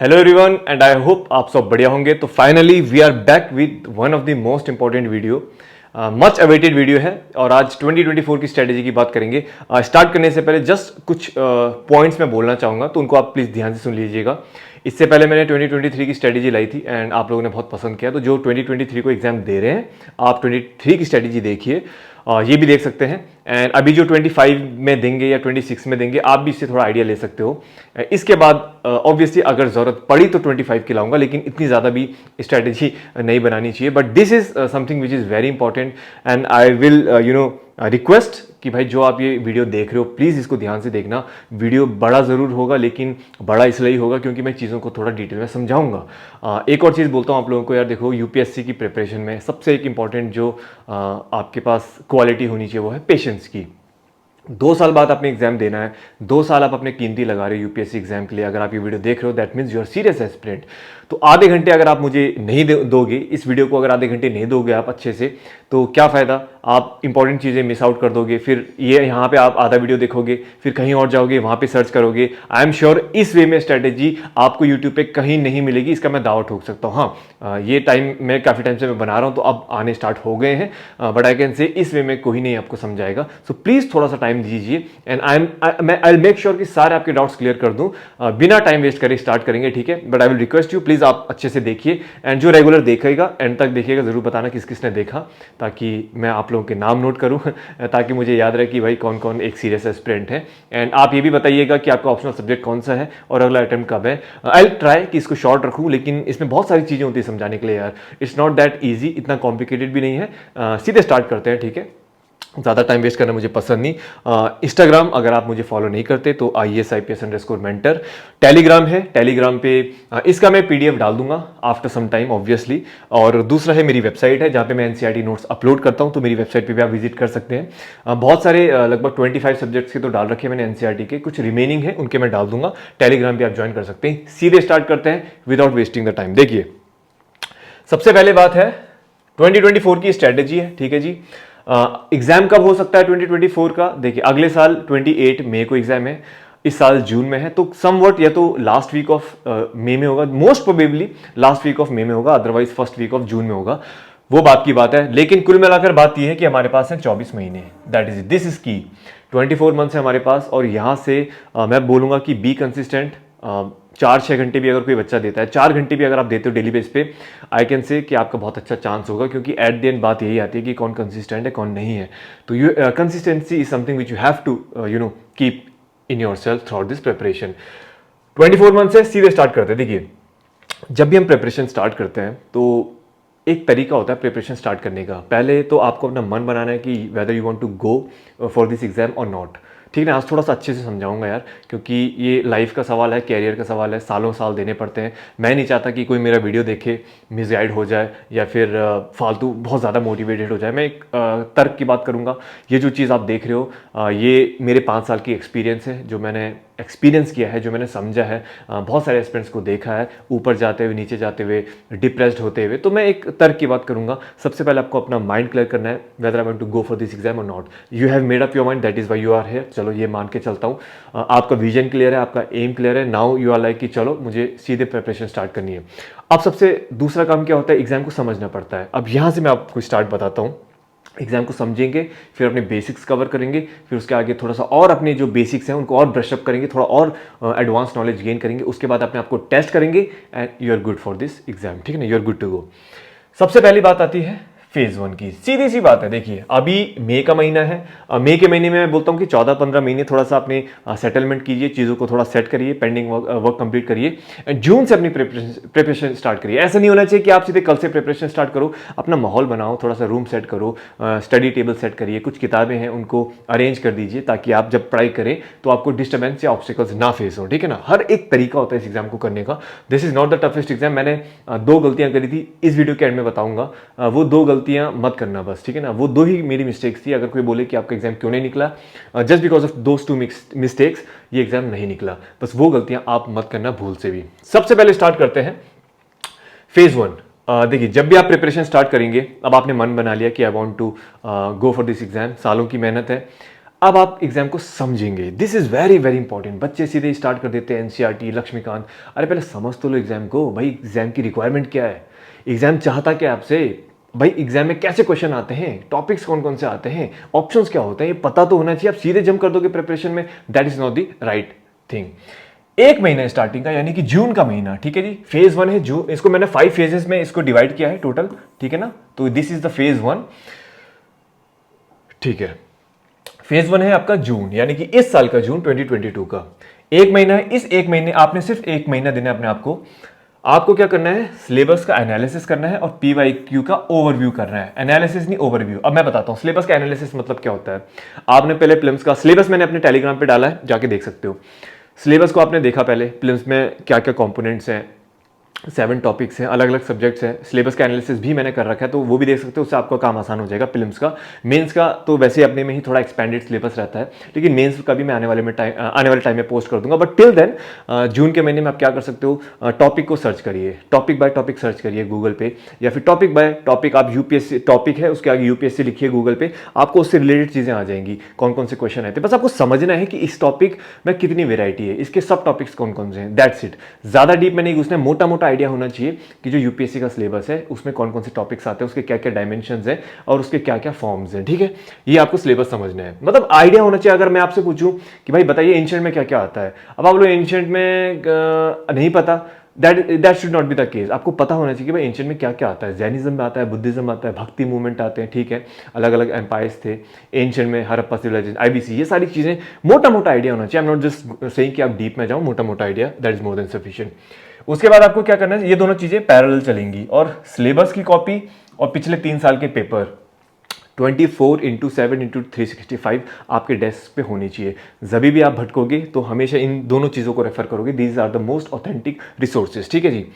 Hello everyone and I hope आप सब बढ़िया होंगे। तो finally we are back with one of the most important video, much awaited video है और आज 2024 की स्ट्रेटेजी की बात करेंगे। स्टार्ट करने से पहले जस्ट कुछ पॉइंट्स मैं बोलना चाहूँगा, तो उनको आप प्लीज़ ध्यान से सुन लीजिएगा। इससे पहले मैंने 2023 की स्ट्रेटेजी लाई थी एंड आप लोगों ने बहुत पसंद किया। तो जो 2023 को एग्जाम दे रहे हैं, आप 23 की स्ट्रेटेजी देखिए, ये भी देख सकते हैं। एंड अभी जो 25 में देंगे या 26 में देंगे, आप भी इससे थोड़ा आइडिया ले सकते हो। इसके बाद ऑब्वियसली अगर ज़रूरत पड़ी तो 25 की लाऊंगा, लेकिन इतनी ज़्यादा भी स्ट्रैटेजी नहीं बनानी चाहिए। But this is something which is very important and I will request कि भाई जो आप ये वीडियो देख रहे हो प्लीज़ इसको ध्यान से देखना। वीडियो बड़ा ज़रूर होगा, लेकिन बड़ा इसलिए होगा क्योंकि मैं चीज़ों को थोड़ा डिटेल में समझाऊंगा। एक और चीज़ बोलता हूँ आप लोगों को, यार देखो, यूपीएससी की प्रिपरेशन में सबसे एक इंपॉर्टेंट जो आपके पास क्वालिटी होनी चाहिए वो है पेशेंस की। 2 साल बाद आपने एग्जाम देना है, 2 साल आप अपने कीमती लगा रहे हो यूपीएससी एग्जाम के लिए। अगर आप ये वीडियो देख रहे हो that means you are serious aspirant. तो आधे घंटे अगर आप मुझे नहीं दोगे, इस वीडियो को अगर आधे घंटे नहीं दोगे आप अच्छे से, तो क्या फ़ायदा? आप इंपॉर्टेंट चीज़ें मिस आउट कर दोगे। फिर ये यहाँ पे आप आधा वीडियो देखोगे, फिर कहीं और जाओगे, वहाँ पे सर्च करोगे। आई एम श्योर इस वे में स्ट्रेटेजी आपको यूट्यूब पे कहीं नहीं मिलेगी, इसका मैं दावा ठोक सकता हूँ। हाँ, ये टाइम मैं काफ़ी टाइम से मैं बना रहा हूँ, तो अब आने स्टार्ट हो गए हैं, बट आई कैन से इस वे में कोई नहीं आपको समझाएगा। सो प्लीज़ थोड़ा सा टाइम दीजिए एंड आई मेक श्योर कि सारे आपके डाउट्स क्लियर कर दूँ। बिना टाइम वेस्ट करे स्टार्ट करेंगे, ठीक है? But I will request you please आप अच्छे से देखिए एंड जो रेगुलर देखेगा एंड तक देखिएगा, ज़रूर बताना किस किसने देखा, ताकि मैं आप लोगों के नाम नोट करूं ताकि मुझे याद रहे कि भाई कौन कौन एक सीरियस एस्पिरेंट है। एंड आप ये भी बताइएगा कि आपका ऑप्शनल सब्जेक्ट कौन सा है और अगला अटेम्प्ट कब है। आई विल ट्राई कि इसको शॉर्ट रखूं, लेकिन इसमें बहुत सारी चीज़ें होती है समझाने के लिए यार। इट्स नॉट दैट ईजी, इतना कॉम्प्लिकेटेड भी नहीं है। सीधे स्टार्ट करते हैं, ठीक है? ज़्यादा टाइम वेस्ट करना मुझे पसंद नहीं। इंस्टाग्राम अगर आप मुझे फॉलो नहीं करते तो IES_IPS_mentor। टेलीग्राम है, टेलीग्राम पे इसका मैं PDF डाल दूंगा आफ्टर सम टाइम ऑब्वियसली। और दूसरा है मेरी वेबसाइट है जहाँ पे मैं NCERT नोट्स अपलोड करता हूँ, तो मेरी वेबसाइट पे भी आप विजिट कर सकते हैं। बहुत सारे लगभग 25 सब्जेक्ट्स के तो डाल रखे हैं मैंने NCERT के, कुछ रिमेनिंग है उनके मैं डाल दूंगा। टेलीग्राम पे आप ज्वाइन कर सकते हैं। सीधे स्टार्ट करते हैं विदाउट वेस्टिंग द टाइम। देखिए, सबसे पहले बात है 2024 की स्ट्रेटेजी है, ठीक है जी। एग्जाम कब हो सकता है 2024 का? देखिए, अगले साल 28 मई को एग्जाम है, इस साल जून में है, तो समवट या तो लास्ट वीक ऑफ मई में होगा, most probably last week of May में होगा, otherwise first week of June में होगा। वो बात की बात है, लेकिन कुल मिलाकर बात यह है कि हमारे पास है 24 महीने। दैट इज दिस इज की 24 मंथ्स है हमारे पास। और यहां से मैं बोलूंगा कि बी कंसिस्टेंट। 4-6 घंटे भी अगर कोई बच्चा देता है, 4 घंटे भी अगर आप देते हो डेली बेस पे, आई कैन से कि आपका बहुत अच्छा चांस होगा, क्योंकि एट द एंड बात यही आती है कि कौन कंसिस्टेंट है कौन नहीं है। तो you consistency is something which you have to keep in yourself throughout this preparation. 24 month से सीधे स्टार्ट करते हैं। देखिए, जब भी हम प्रिपरेशन स्टार्ट करते हैं तो एक तरीका होता है प्रिपरेशन स्टार्ट करने का। पहले तो आपको अपना मन बनाना है कि whether you want to go for this exam और नॉट, ठीक है ना? आज थोड़ा सा अच्छे से समझाऊंगा यार, क्योंकि ये लाइफ का सवाल है, कैरियर का सवाल है, सालों साल देने पड़ते हैं। मैं नहीं चाहता कि कोई मेरा वीडियो देखे मिसगाइड हो जाए या फिर फालतू बहुत ज़्यादा मोटिवेटेड हो जाए। मैं एक तर्क की बात करूंगा। ये जो चीज़ आप देख रहे हो, ये मेरे 5 साल की एक्सपीरियंस है, जो मैंने एक्सपीरियंस किया है, जो मैंने समझा है। बहुत सारे एस्पिरेंट्स को देखा है, ऊपर जाते हुए, नीचे जाते हुए, डिप्रेस्ड होते हुए। तो मैं एक तर्क की बात करूंगा। सबसे पहले आपको अपना माइंड क्लियर करना है, whether I want to go for this exam और not. You have made up your mind, that is why you are here. चलो ये मान के चलता हूँ, आपका विजन क्लियर है, आपका एम क्लियर है। नाउ यू आर लाइक कि चलो मुझे सीधे प्रिपरेशन स्टार्ट करनी है। अब सबसे दूसरा काम क्या होता है? एग्जाम को समझना पड़ता है। अब यहाँ से मैं आपको स्टार्ट बताता हूँ। एग्जाम को समझेंगे, फिर अपने बेसिक्स कवर करेंगे, फिर उसके आगे थोड़ा सा और अपने जो बेसिक्स हैं उनको और ब्रशअप करेंगे, थोड़ा और एडवांस नॉलेज गेन करेंगे। उसके बाद अपने आपको टेस्ट करेंगे and you are good for this exam, ठीक है ना? You are good to go. सबसे पहली बात आती है फेज 1 की। सीधी सी बात है, देखिए अभी मई का महीना है। मई के महीने में मैं बोलता हूँ कि 14-15 महीने थोड़ा सा अपने सेटलमेंट कीजिए, चीज़ों को थोड़ा सेट करिए, पेंडिंग वर्क कंप्लीट करिए। जून से अपनी प्रिपरेशन स्टार्ट करिए। ऐसा नहीं होना चाहिए कि आप सीधे कल से प्रिपरेशन स्टार्ट करो। अपना माहौल बनाओ, थोड़ा सा रूम सेट करो, स्टडी टेबल सेट करिए, कुछ किताबें हैं उनको अरेंज कर दीजिए, ताकि आप जब पढ़ाई करें तो आपको डिस्टर्बेंस या ऑब्स्टिकल्स ना फेस हो, ठीक है ना? हर एक तरीका होता है इस एग्जाम को करने का। This is not the toughest exam. मैंने 2 गलतियां करी थी, इस वीडियो के एंड में बताऊंगा। वो 2 गलतियां मत करना बस, ठीक है ना? वो 2 ही मेरी मिस्टेक्स थी। अगर कोई बोले कि आपका एग्जाम क्यों नहीं निकला, just because of those 2 mistakes ये एग्जाम नहीं निकला। बस वो गलतियां आप मत करना भूल से भी। सबसे पहले स्टार्ट करते हैं फेज 1। देखिए, जब भी आप प्रिपरेशन स्टार्ट करेंगे, अब आपने मन बना लिया कि I want to go for this exam, सालों की मेहनत है। अब आप एग्जाम को समझेंगे, this is very very important. बच्चे सीधे स्टार्ट कर देते हैं एनसीईआरटी, लक्ष्मीकांत। अरे पहले समझ तो लो एग्जाम को भाई, एग्जाम की रिक्वायरमेंट क्या है, एग्जाम चाहता क्या है आपसे भाई, एग्जाम में कैसे क्वेश्चन आते हैं, टॉपिक्स कौन कौन से आते हैं, ऑप्शंस क्या होते हैं, ये पता तो होना चाहिए। आप सीधे जंप कर दोगे प्रिपरेशन में, that is not the right thing. एक महीना स्टार्टिंग का, यानी कि जून का महीना, ठीक है जी। फेज 1 है जून, इसको मैंने 5 फेजेस में इसको डिवाइड किया है टोटल, ठीक है ना। तो दिस इज द फेज 1, ठीक है। फेज 1 है आपका जून, यानी कि इस साल का जून 2022 का एक महीना है। इस एक महीने आपने सिर्फ एक महीना देना है अपने आपको क्या करना है, सिलेबस का एनालिसिस करना है और पीवाईक्यू का ओवरव्यू करना है। एनालिसिस नहीं, ओवरव्यू। अब मैं बताता हूं सिलेबस का एनालिसिस मतलब क्या होता है। आपने पहले प्रीलिम्स का सिलेबस मैंने अपने टेलीग्राम पे डाला है, जाके देख सकते हो। सिलेबस को आपने देखा पहले, प्रीलिम्स में क्या क्या कंपोनेंट्स हैं, 7 टॉपिक्स हैं, अलग अलग सब्जेक्ट्स हैं। सिलेबस का एनालिसिस भी मैंने कर रखा है, तो वो भी देख सकते हो, उससे आपका काम आसान हो जाएगा। प्रीलिम्स का, मेंस का तो वैसे ही अपने में ही थोड़ा एक्सपेंडेड सिलेबस रहता है, लेकिन मेंस का भी मैं आने वाले टाइम में पोस्ट कर दूंगा। बट टिल देन जून के महीने में आप क्या कर सकते हो, टॉपिक को सर्च करिए, टॉपिक बाय टॉपिक सर्च करिए गूगल पे, या फिर टॉपिक बाय टॉपिक आप यूपीएससी टॉपिक है उसके आगे यूपीएससी लिखिए गूगल पे, आपको उससे रिलेटेड चीजें आ जाएंगी, कौन कौन से क्वेश्चन आते हैं। बस आपको समझना है कि इस टॉपिक में कितनी वेराइटी है, इसके सब टॉपिक्स कौन कौन से हैं, दैट्स इट। ज्यादा डीप में नहीं घुसना है, मोटा मोटा आइडिया होना चाहिए कि जो यूपीएससी का सिलेबस है उसमें कौन कौन से टॉपिक्स आते हैं, उसके क्या क्या डायमेंशंस हैं और उसके क्या क्या फॉर्म्स हैं, ठीक है। ये आपको सिलेबस समझना है, मतलब आइडिया होना चाहिए। अगर मैं आपसे पूछूं कि भाई बताइए एंशिएंट में क्या क्या आता है, अब आप लोग एंशिएंट में नहीं पता, that should not be the case. आपको पता होना चाहिए कि भाई एंशिएंट में क्या क्या आता है। जैनिज्म में आता है, बुद्धिज्म आता है, भक्ति मूवमेंट आते हैं, ठीक है, अलग अलग एम्पायर्स थे एंशिएंट में, हड़प्पा सिविलाइजेशन, आईबीसी, ये सारी चीजें मोटा मोटा आइडिया होना चाहिए। आई एम नॉट जस्ट सेइंग कि आप डीप में जाओ, मोटा मोटा idea, that is more than sufficient. उसके बाद आपको क्या करना है, ये दोनों चीजें पैरेलल चलेंगी, और सिलेबस की कॉपी और पिछले 3 साल के पेपर 24/7/365 आपके डेस्क पे होनी चाहिए। जब भी आप भटकोगे तो हमेशा इन दोनों चीजों को रेफर करोगे, these are the most authentic resources, ठीक है जी।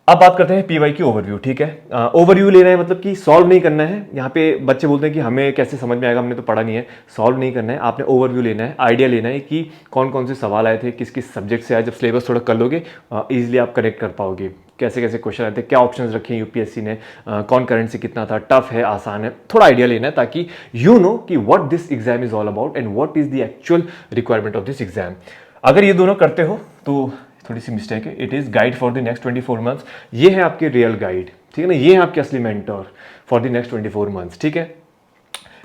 अब बात करते हैं पीवाई की ओवरव्यू, ठीक है। ओवरव्यू लेना है, मतलब कि सॉल्व नहीं करना है। यहाँ पे बच्चे बोलते हैं कि हमें कैसे समझ में आएगा, हमने तो पढ़ा नहीं है। सॉल्व नहीं करना है, आपने ओवरव्यू लेना है, आइडिया लेना है कि कौन कौन से सवाल आए थे, किस किस सब्जेक्ट से आए। जब सिलेबस थोड़ा कर लोगे इजिली आप कनेक्ट कर पाओगे, कैसे कैसे क्वेश्चन आए थे, क्या ऑप्शंस रखे हैं यूपीएससी ने, कौन करंट से कितना था, टफ है, आसान है, थोड़ा आइडिया लेना है, ताकि यू नो कि what this exam is all about and what is the actual requirement of this exam. अगर ये दोनों करते हो तो थोड़ी सी मिस्टेक है, it is guide for the next 24 months. ये है आपके रियल गाइड, ठीक है ना, ये है आपके असली mentor for the next 24 months, ठीक है।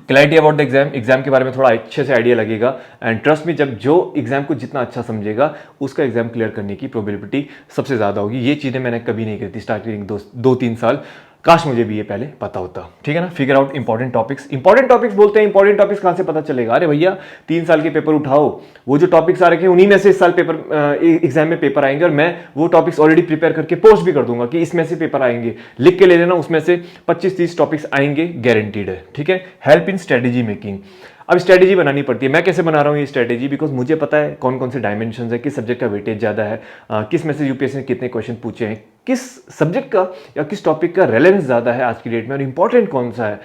Clarity about the exam, exam के बारे में थोड़ा अच्छे से आइडिया लगेगा, एंड ट्रस्ट में जब जो एग्जाम को जितना अच्छा समझेगा उसका एग्जाम क्लियर करने की प्रोबेबिलिटी सबसे ज्यादा होगी। ये चीजें मैंने कभी नहीं करी थी स्टार्टिंग 2-3 साल, काश मुझे भी ये पहले पता होता, ठीक है ना। Figure out important topics, important topics बोलते हैं, इंपॉर्टेंट टॉपिक्स कहां से पता चलेगा, अरे भैया 3 साल के पेपर उठाओ, वो जो टॉपिक्स आ रखे हैं उन्हीं में से इस साल पेपर एग्जाम में पेपर आएंगे, और मैं वो टॉपिक्स ऑलरेडी प्रिपेयर करके पोस्ट भी कर दूंगा कि इसमें से पेपर आएंगे, लिख के ले लेना, उसमें से 25-30 टॉपिक्स आएंगे, गारंटीड है, ठीक है। हेल्प इन स्ट्रेटेजी मेकिंग, अब स्ट्रेटेजी बनानी पड़ती है। मैं कैसे बना रहा हूँ ये स्ट्रेटेजी, बिकॉज मुझे पता है कौन कौन से डायमेंशन है, किस सब्जेक्ट का वेटेज ज़्यादा है, किस में से यूपीएससी ने कितने क्वेश्चन पूछे हैं, किस सब्जेक्ट का या किस टॉपिक का रेलेवेंस ज़्यादा है आज की डेट में, और इंपॉर्टेंट कौन सा है।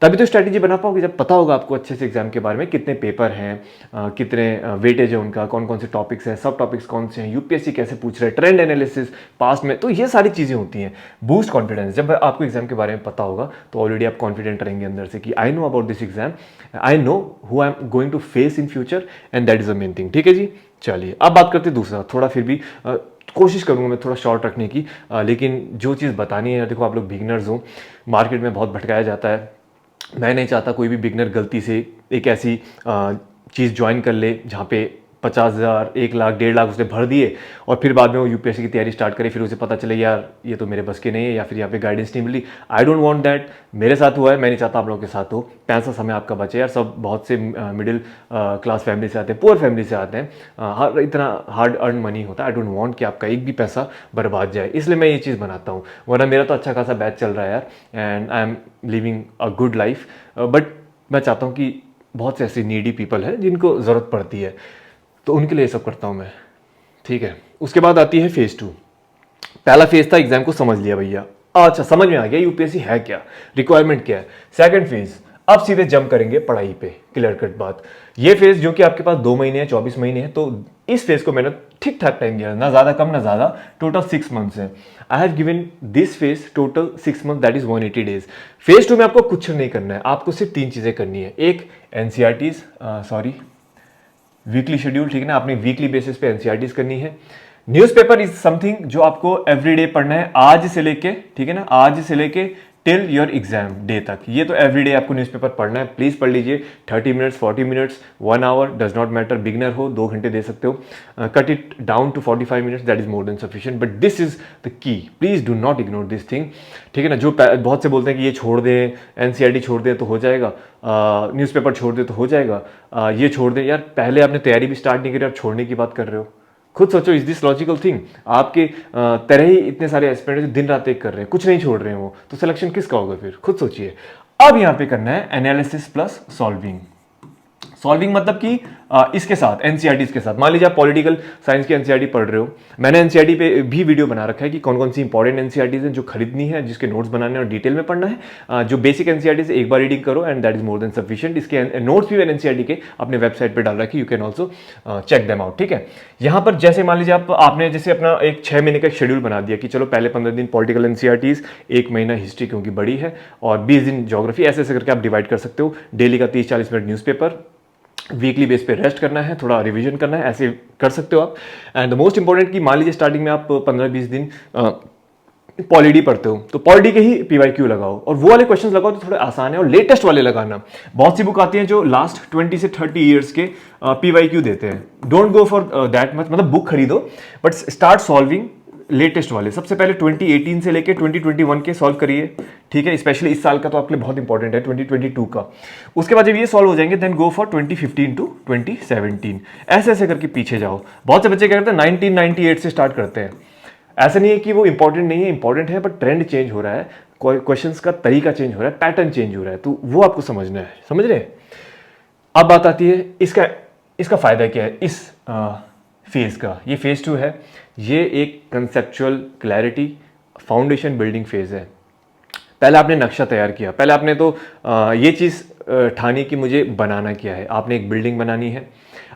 तभी तो स्ट्रेटेजी बना पाओगे जब पता होगा आपको अच्छे से एग्जाम के बारे में, कितने पेपर हैं, कितने वेटेज है उनका, कौन कौन से टॉपिक्स हैं, सब टॉपिक्स कौन से हैं, यूपीएससी कैसे पूछ रहे हैं, ट्रेंड एनालिसिस पास्ट में, तो ये सारी चीज़ें होती हैं। बूस्ट कॉन्फिडेंस, जब आपको एग्जाम के बारे में पता होगा तो ऑलरेडी आप कॉन्फिडेंट रहेंगे अंदर से कि I know about this exam, I know who I am going to face in future, and that is the main thing, ठीक है जी। चलिए अब बात करते हैं दूसरा, थोड़ा फिर भी कोशिश करूंगा मैं थोड़ा शॉर्ट रखने की, लेकिन जो चीज़ बतानी है, देखो आप लोग बिगिनर्स हो, मार्केट में बहुत भटकाया जाता है। मैं नहीं चाहता कोई भी बिगनर गलती से एक ऐसी चीज़ ज्वाइन कर ले जहाँ पे 50,000, 1 लाख, 1.5 लाख उसने भर दिए, और फिर बाद में वो यूपीएससी की तैयारी स्टार्ट करे, फिर उसे पता चले यार ये तो मेरे बस के नहीं है, या फिर यहाँ पे गाइडेंस नहीं मिली। आई डोंट वांट दैट, मेरे साथ हुआ है, मैं नहीं चाहता आप लोगों के साथ हो। पैसा समय आपका बचे यार, सब बहुत से मिडिल क्लास फैमिली से आते हैं, पुअर फैमिली से आते हैं, हर इतना हार्ड अर्न मनी होता है। आई डोंट वांट कि आपका एक भी पैसा बर्बाद जाए, इसलिए मैं ये चीज़ बनाता हूँ। वरना मेरा तो अच्छा खासा बैच चल रहा है यार, and I am living a good life, but मैं चाहता हूँ कि बहुत से ऐसे नीडी पीपल हैं जिनको ज़रूरत पड़ती है, तो उनके लिए सब करता हूँ मैं, ठीक है। उसके बाद आती है फेज 2। पहला फेज था एग्जाम को समझ लिया भैया, अच्छा समझ में आ गया यूपीएससी है क्या, रिक्वायरमेंट क्या है। सेकंड फेज, अब सीधे जंप करेंगे पढ़ाई पे, क्लियर कट बात। ये फेज जो कि आपके पास 2 महीने है, 24 महीने है, तो इस फेज को मैंने ठीक ठाक टाइम दिया, ना ज्यादा कम ना ज्यादा, टोटल 6 मंथ्स है। I have given this phase total 6 month, that is 180 days. Phase 2 में आपको कुछ नहीं करना है, आपको सिर्फ 3 चीजें करनी है। एक एनसीईआरटीज, सॉरी वीकली शेड्यूल, ठीक है ना, आपने वीकली बेसिस पे एनसीईआरटीज करनी है। न्यूज़पेपर इज समथिंग जो आपको एवरीडे पढ़ना है, आज से लेके, ठीक है ना, आज से लेके टिल योर एग्जाम डे तक। ये तो एवरीडे आपको न्यूज़पेपर पढ़ना है, प्लीज पढ़ लीजिए। 30 minutes, 40 minutes, 1 hour, does not matter. Beginner हो 2 घंटे दे सकते हो, cut it down to 45 minutes, that is more than sufficient. But this is the key, please do not ignore this thing, ठीक है ना। जो बहुत से बोलते हैं कि ये छोड़ दें, एनसीईआरटी छोड़ दें तो हो जाएगा, न्यूज़पेपर छोड़ दें तो हो जाएगा, ये छोड़ दें। यार पहले आपने तैयारी भी स्टार्ट नहीं करी, आप छोड़ने की बात कर रहे हो। खुद सोचो, इज दिस लॉजिकल थिंग? आपके तरह ही इतने सारे एस्पिरेंट्स दिन रात एक कर रहे हैं, कुछ नहीं छोड़ रहे हैं वो, तो सिलेक्शन किसका होगा फिर? खुद सोचिए। अब यहां पे करना है एनालिसिस प्लस सॉल्विंग। सॉल्विंग मतलब कि इसके साथ एनसीईआरटी के साथ, मान लीजिए आप पॉलिटिकल साइंस की एनसीईआरटी पढ़ रहे हो, मैंने एनसीईआरटी पे भी वीडियो बना रखा है कि कौन कौन सी इंपॉर्टेंट एनसीईआरटीज हैं जो खरीदनी है, जिसके नोट्स बनाने और डिटेल में पढ़ना है। जो बेसिक एनसीईआरटी से एक बार रीडिंग करो and that is more than sufficient. इसके नोट्स भी मैंने एनसीईआरटी के अपने वेबसाइट पर डाल रखे, you can also check them out, ठीक है। यहाँ पर जैसे मान लीजिए आपने जैसे अपना एक 6 महीने का शेड्यूल बना दिया कि चलो पहले 15 दिन पॉलिटिकल एनसीईआरटीज, 1 महीना हिस्ट्री क्योंकि बड़ी है, और 20 दिन ज्योग्राफी, ऐसे ऐसे करके आप डिवाइड कर सकते हो। डेली का 30-40 मिनट न्यूज़पेपर, वीकली बेस पे रेस्ट करना है, थोड़ा रिवीजन करना है, ऐसे कर सकते हो आप। एंड द मोस्ट इंपॉर्टेंट कि मान लीजिए स्टार्टिंग में आप 15-20 दिन पॉलिटी पढ़ते हो, तो पॉलिटी के ही पीवाईक्यू लगाओ, और वो वाले क्वेश्चंस लगाओ तो थोड़े आसान है, और लेटेस्ट वाले लगाना। बहुत सी बुक आती हैं जो लास्ट 20 से 30 ईयर्स के पीवाईक्यू देते हैं। Don't go for that much, मतलब बुक खरीदो बट स्टार्ट सॉल्विंग लेटेस्ट वाले। सबसे पहले 2018 से लेके 2021 के सॉल्व करिए, ठीक है। स्पेशली इस साल का तो आपके लिए बहुत इंपॉर्टेंट है, 2022 का। उसके बाद जब ये सॉल्व हो जाएंगे देन गो फॉर 2015 टू 2017, ऐसे ऐसे करके पीछे जाओ। बहुत से बच्चे क्या करते हैं 1998 से स्टार्ट करते हैं। ऐसा नहीं है कि वो इंपॉर्टेंट नहीं है, इंपॉर्टेंट है, बट ट्रेंड चेंज हो रहा है, क्वेश्चंस का तरीका चेंज हो रहा है, पैटर्न चेंज हो रहा है, तो वो आपको समझना है, समझ रहे हैं। अब बात आती है इसका फायदा क्या है इस फेज का। ये फेज 2 है, ये एक conceptual clarity foundation building phase है। पहले आपने नक्शा तैयार किया, पहले आपने तो ये चीज़ ठानी कि मुझे बनाना क्या है, आपने एक बिल्डिंग बनानी है।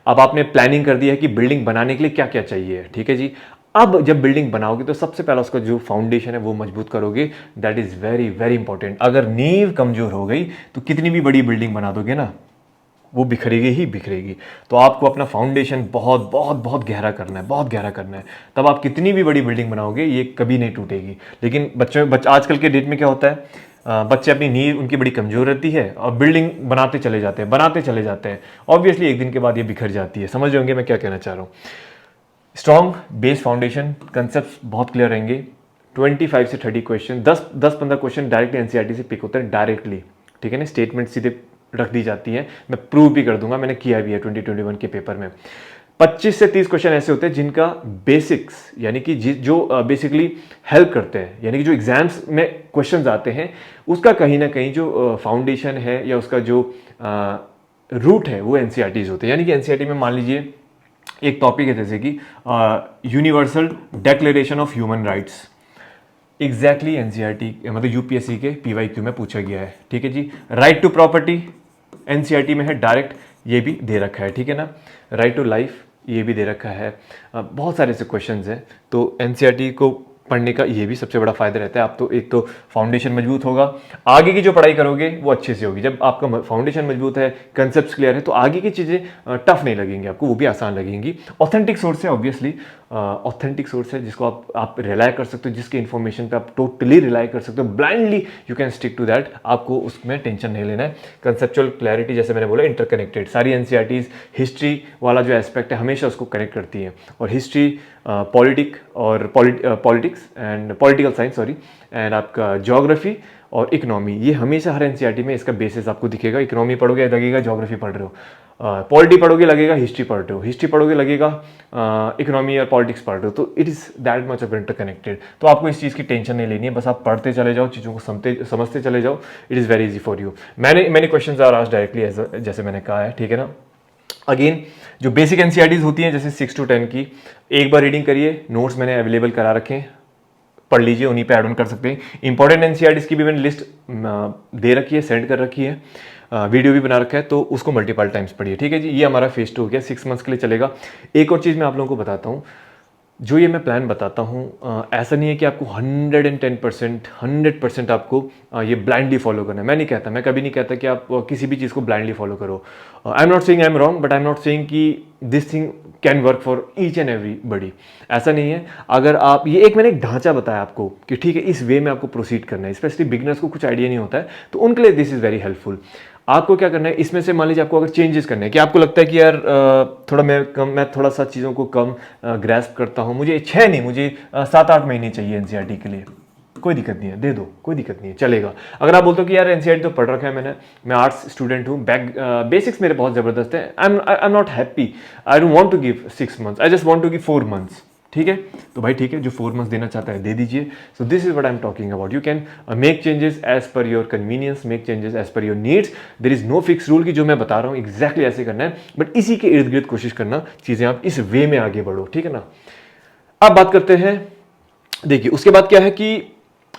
अब आपने प्लानिंग कर दिया है कि बिल्डिंग बनाने के लिए क्या क्या चाहिए, ठीक है जी। अब जब बिल्डिंग बनाओगे तो सबसे पहला उसका जो फाउंडेशन है वो मजबूत करोगे, that is very very important. अगर नींव कमजोर हो गई तो कितनी भी बड़ी बिल्डिंग बना दोगे ना, वो बिखरेगी ही बिखरेगी। तो आपको अपना फाउंडेशन बहुत बहुत बहुत गहरा करना है, बहुत गहरा करना है, तब आप कितनी भी बड़ी बिल्डिंग बनाओगे ये कभी नहीं टूटेगी। लेकिन आजकल के डेट में क्या होता है, बच्चे अपनी नींव उनकी बड़ी कमजोर रहती है और बिल्डिंग बनाते चले जाते हैं। ऑब्वियसली एक दिन के बाद ये बिखर जाती है। समझ रहे होंगे मैं क्या कहना चाह रहा हूँ। स्ट्रॉन्ग बेस फाउंडेशन, कंसेप्ट बहुत क्लियर रहेंगे। 25 से 30 क्वेश्चन, 10-15 क्वेश्चन डायरेक्टली एनसीईआरटी से पिक होते हैं डायरेक्टली, ठीक है ना। स्टेटमेंट सीधे रख दी जाती है, मैं प्रूव भी कर दूंगा, मैंने किया भी है 2021 के पेपर में। 25 से 30 क्वेश्चन ऐसे होते हैं जिनका बेसिक्स, यानी कि जो बेसिकली हेल्प करते हैं, यानी कि जो एग्जाम्स में क्वेश्चंस आते हैं उसका कहीं ना कहीं जो फाउंडेशन है या उसका जो रूट है वो एनसीईआरटीज होते हैं। यानी कि एनसीईआरटी में मान लीजिए एक टॉपिक है जैसे कि universal declaration of human rights, exactly NCERT मतलब यूपीएससी के पीवाईक्यू में पूछा गया है, ठीक है जी। राइट टू प्रॉपर्टी एनसीईआरटी में है डायरेक्ट, ये भी दे रखा है, ठीक है ना। राइट टू लाइफ ये भी दे रखा है। बहुत सारे ऐसे क्वेश्चंस हैं, तो एनसीईआरटी को पढ़ने का ये भी सबसे बड़ा फायदा रहता है। आप तो एक तो फाउंडेशन मजबूत होगा, आगे की जो पढ़ाई करोगे वो अच्छे से होगी। जब आपका फाउंडेशन मजबूत है, कंसेप्ट क्लियर है, तो आगे की चीज़ें टफ नहीं लगेंगी आपको, वो भी आसान लगेंगी। ऑथेंटिक सोर्स है, ऑब्वियसली ऑथेंटिक सोर्स है जिसको आप रिलाय कर सकते हो, जिसके इन्फॉर्मेशन पे आप टोटली रिलाय कर सकते हो, blindly you can stick to that. आपको उसमें टेंशन नहीं लेना है। कंसेप्चुअल क्लैरिटी जैसे मैंने बोला इंटरकनेक्टेड, सारी एनसीईआरटीज हिस्ट्री वाला जो एस्पेक्ट है हमेशा उसको कनेक्ट करती है, और history politics and political science sorry, and आपका ज्योग्राफी और इकोनॉमी, ये हमेशा हर एनसीईआरटी में इसका बेसिस आपको दिखेगा। इकोनॉमी पढ़ोगे लगेगा ज्योग्राफी पढ़ रहे हो, पॉलिटी पढ़ोगे लगेगा हिस्ट्री पढ़ रहे हो, हिस्ट्री पढ़ोगे लगेगा इकोनॉमी और पॉलिटिक्स पढ़ रहे हो। तो it is that much of interconnected. तो आपको इस चीज़ की टेंशन नहीं लेनी है, बस आप पढ़ते चले जाओ, चीज़ों को समझते चले जाओ, it is very easy for you. मैंने क्वेश्चन आर आस्क्ड डायरेक्टली जैसे मैंने कहा है, ठीक है ना। अगेन जो बेसिक एनसीईआरटीज होती हैं जैसे 6 to 10 की, एक बार रीडिंग करिए, नोट्स मैंने अवेलेबल करा रखे हैं, पढ़ लीजिए, उन्हीं पे ऐड ऑन कर सकते हैं। इंपॉर्टेंट एनसीईआरटीज की भी मैंने लिस्ट दे रखी है, सेंड कर रखी है। वीडियो भी बना रखा है, तो उसको मल्टीपल टाइम्स पढ़िए, ठीक है जी। ये हमारा फेज 2 हो गया, 6 मंथ्स के लिए चलेगा। एक और चीज़ मैं आप लोगों को बताता हूँ, जो ये मैं प्लान बताता हूँ, ऐसा नहीं है कि आपको 110% आपको ये ब्लाइंडली फॉलो करना है। मैं नहीं कहता, मैं कभी नहीं कहता कि आप किसी भी चीज़ को ब्लाइंडली फॉलो करो। I am not saying I am wrong, but I am not saying कि this thing can work for each and everybody, ऐसा नहीं है। अगर आप ये मैंने एक ढांचा बताया आपको कि ठीक है इस वे में आपको प्रोसीड करना है, स्पेशली बिगनर्स को कुछ आइडिया नहीं होता है, तो उनके लिए दिस इज़ वेरी हेल्पफुल। आपको क्या करना है इसमें से, मान लीजिए आपको अगर चेंजेस करने हैं, कि आपको लगता है कि यार थोड़ा मैं थोड़ा सा चीज़ों को कम ग्रैस्प करता हूँ, मुझे 6 नहीं, मुझे 7-8 महीने चाहिए एनसीईआरटी के लिए, कोई दिक्कत नहीं है, दे दो, कोई दिक्कत नहीं है, चलेगा। अगर आप बोलते हो कि यार एनसीईआरटी तो पढ़ रखा है मैंने, मैं आर्ट्स स्टूडेंट हूँ, बेसिक्स मेरे बहुत ज़बरदस्त है, I am not happy, I don't want to give 6 months, I just want to give 4 months, ठीक है, तो भाई ठीक है, जो 4 मंथ्स देना चाहता है दे दीजिए। So this is what I am talking about. You can make changes as per your convenience, make changes as per your needs. There is no fix rule कि जो मैं बता रहा हूँ एग्जैक्टली ऐसे करना है, बट इसी के इर्द गिर्द कोशिश करना, चीज़ें आप इस वे में आगे बढ़ो, ठीक है ना। अब बात करते हैं, देखिए उसके बाद क्या है कि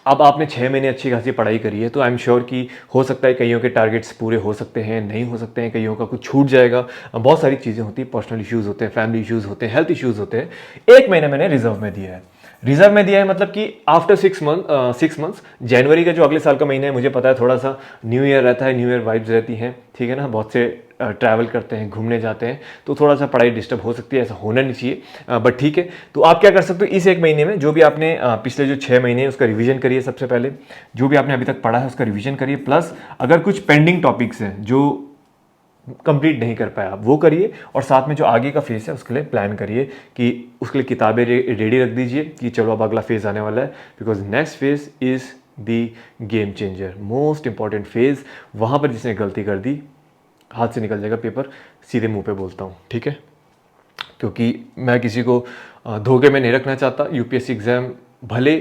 अब आपने 6 महीने अच्छी खासी पढ़ाई करी है, तो आई एम श्योर कि हो सकता है कईयों के टारगेट्स पूरे हो सकते हैं, नहीं हो सकते हैं, कईयों का कुछ छूट जाएगा, बहुत सारी चीज़ें होती हैं, पर्सनल इश्यूज़ होते हैं, फैमिली इश्यूज़ होते हैं, हेल्थ इश्यूज़ होते हैं। 1 महीना मैंने रिजर्व में दिया है, रिजर्व में दिया है मतलब कि आफ्टर 6 मंथ्स, जनवरी का जो अगले साल का महीना है, मुझे पता है थोड़ा सा न्यू ईयर रहता है, न्यू ईयर वाइब्स रहती हैं, ठीक है ना, बहुत से ट्रैवल करते हैं, घूमने जाते हैं, तो थोड़ा सा पढ़ाई डिस्टर्ब हो सकती है, ऐसा होना नहीं चाहिए, बट ठीक है। तो आप क्या कर सकते हो, इस 1 महीने में जो भी आपने पिछले जो 6 महीने हैं उसका रिवीजन करिए। सबसे पहले जो भी आपने अभी तक पढ़ा है उसका रिवीजन करिए, प्लस अगर कुछ पेंडिंग टॉपिक्स हैं जो कंप्लीट नहीं कर पाए आप वो करिए, और साथ में जो आगे का फेज है उसके लिए प्लान करिए, कि उसके लिए किताबें रेडी रख दीजिए कि चलो अब अगला फेज आने वाला है, because next phase is the game changer, most important phase. वहाँ पर जिसने गलती कर दी हाथ से निकल जाएगा पेपर, सीधे मुंह पे बोलता हूँ, ठीक है, क्योंकि मैं किसी को धोखे में नहीं रखना चाहता। यूपीएससी एग्जाम भले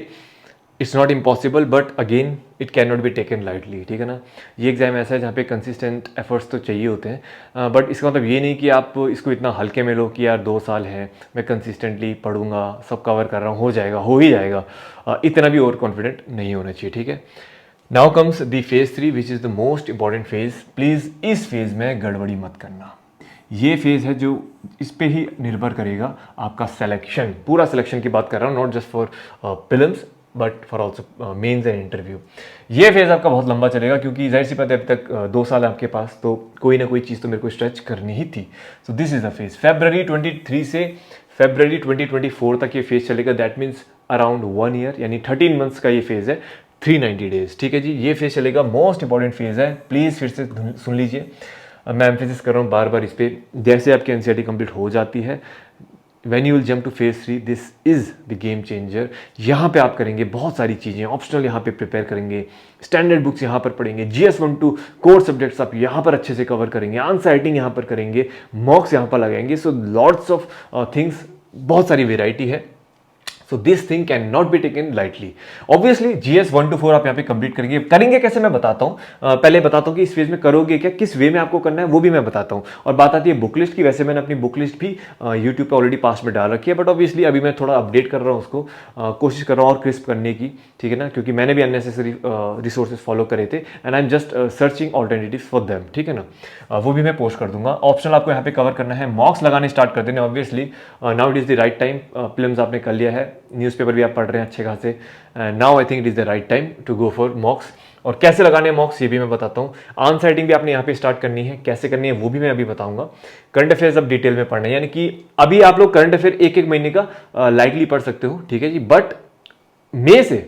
it's not impossible, but again it can not be taken lightly, ठीक है ना। ये एग्जाम ऐसा है जहाँ पे कंसिस्टेंट एफर्ट्स तो चाहिए होते हैं, बट इसका मतलब ये नहीं कि आप इसको इतना हल्के में लो कि यार 2 साल है, मैं कंसिस्टेंटली पढ़ूंगा, सब कवर कर रहा हूँ, हो जाएगा, हो ही जाएगा, इतना भी ओवर कॉन्फिडेंट नहीं होना चाहिए, ठीक है। Now comes the phase 3 which is the most important phase. Please इस फेज में गड़बड़ी मत करना। ये फेज है जो इस पे ही निर्भर करेगा आपका सिलेक्शन, पूरा सिलेक्शन की बात कर रहा हूँ, not just for prelims but for also mains and interview. ये फेज आपका बहुत लंबा चलेगा, क्योंकि जाहिर सी बात है अभी तक 2 साल है आपके पास, तो कोई ना कोई चीज़ तो मेरे को स्ट्रेच करनी ही थी। सो this is the phase, February 23 से February 2024 तक ये फेज चलेगा, दैट मीन्स अराउंड 1 ईयर, यानी 13 मंथ्स का ये फेज है, 390 डेज, ठीक है जी। ये फेज चलेगा, मोस्ट इंपॉर्टेंट फेज है, प्लीज़ फिर से सुन लीजिए, मैं एम्फेसिस कर रहा हूँ बार बार इस पर। जैसे आपकी एनसीईआरटी कंप्लीट हो जाती है, when you will jump two phase 3, this is the game changer. यहाँ पे आप करेंगे बहुत सारी चीज़ें, ऑप्शनल यहाँ पे प्रिपेयर करेंगे, स्टैंडर्ड बुक्स यहाँ पर पढ़ेंगे, GS 1-2 कोर सब्जेक्ट्स आप यहाँ पर अच्छे से कवर करेंगे, आंसर राइटिंग यहाँ पर करेंगे, मॉक्स यहाँ पर लगाएंगे, सो लॉट्स ऑफ थिंग्स, बहुत सारी वेराइटी है। So this thing can not be taken lightly. Obviously GS 1-4 आप यहाँ पे कंप्लीट करेंगे कैसे मैं बताता हूँ। पहले बताता हूँ कि इस फेज में करोगे क्या, किस वे में आपको करना है वो भी मैं बताता हूँ। और बात आती है बुक लिस्ट की, वैसे मैंने अपनी बुक लिस्ट भी यूट्यूब पे ऑलरेडी पास में डाल रखी है, बट ऑब्वियसली अभी मैं थोड़ा अपडेट कर रहा हूँ उसको, कोशिश कर रहा हूँ और क्रिस्प करने की, ठीक है ना, क्योंकि मैंने भी अननेसेसरी रिसोर्सेज फॉलो करे थे, and I am just searching alternative for them, ठीक है ना। वो भी मैं पोस्ट कर दूंगा। ऑप्शनल आपको यहाँ पे कवर करना है, मॉक्स लगाने स्टार्ट कर देने, obviously now it is the right time. Films आपने कर लिया है, न्यूज़पेपर भी आप पढ़ रहे हैं अच्छे खासे, now I think it is the right time to go for mocks. और कैसे लगाने हैं मॉक्स ये भी मैं बताता हूँ। आंसर राइटिंग भी आपने यहाँ पे स्टार्ट करनी है, कैसे करनी है वो भी मैं अभी बताऊंगा। करंट अफेयर्स अब डिटेल में पढ़ना है, यानी कि अभी आप लोग करंट अफेयर एक महीने का लाइटली पढ़ सकते हो, ठीक है जी, बट मई से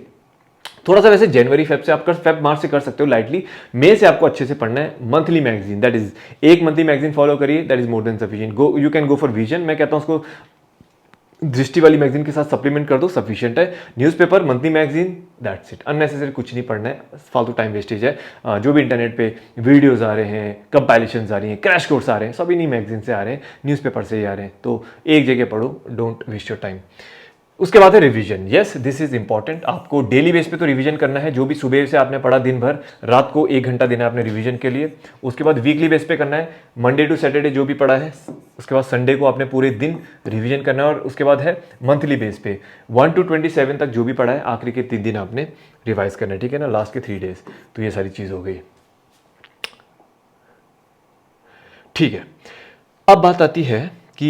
थोड़ा सा, वैसे जनवरी फेब से आप फेब मार्च से कर सकते हो लाइटली, मई से आपको अच्छे से पढ़ना है। मंथली मैगजीन, दैट इज एक मंथली मैगजीन फॉलो करिए, that is more than sufficient. Go, you can go for vision, मैं कहता हूं उसको दृष्टि वाली मैगजीन के साथ सप्लीमेंट कर दो, सफिशिएंट है। Newspaper, monthly magazine, that's it. Unnecessary कुछ नहीं पढ़ना है, फालतू टाइम वेस्टेज है। जो भी इंटरनेट पे वीडियोस आ रहे हैं, कंपाइलेशंस आ रही हैं, क्रैश कोर्स आ रहे हैं, सभी नहीं मैगजीन से आ रहे हैं, न्यूज़पेपर से ही आ रहे हैं, तो एक जगह पढ़ो, डोंट वेस्ट योर टाइम। उसके बाद है revision. Yes, this is important. आपको डेली बेस पे तो रिवीजन करना है, जो भी सुबह से आपने पढ़ा दिन भर, रात को 1 घंटा देना है आपने रिवीजन के लिए। उसके बाद वीकली बेस पे करना है, मंडे टू सैटरडे जो भी पढ़ा है, उसके बाद संडे को आपने पूरे दिन रिवीजन करना है। और उसके बाद है मंथली बेस पे 1 to 27 तक जो भी पढ़ा है, आखिरी के 3 दिन आपने रिवाइज करना है, ठीक है ना, लास्ट के 3 डेज। तो ये सारी चीज़ हो गई। ठीक है, अब बात आती है कि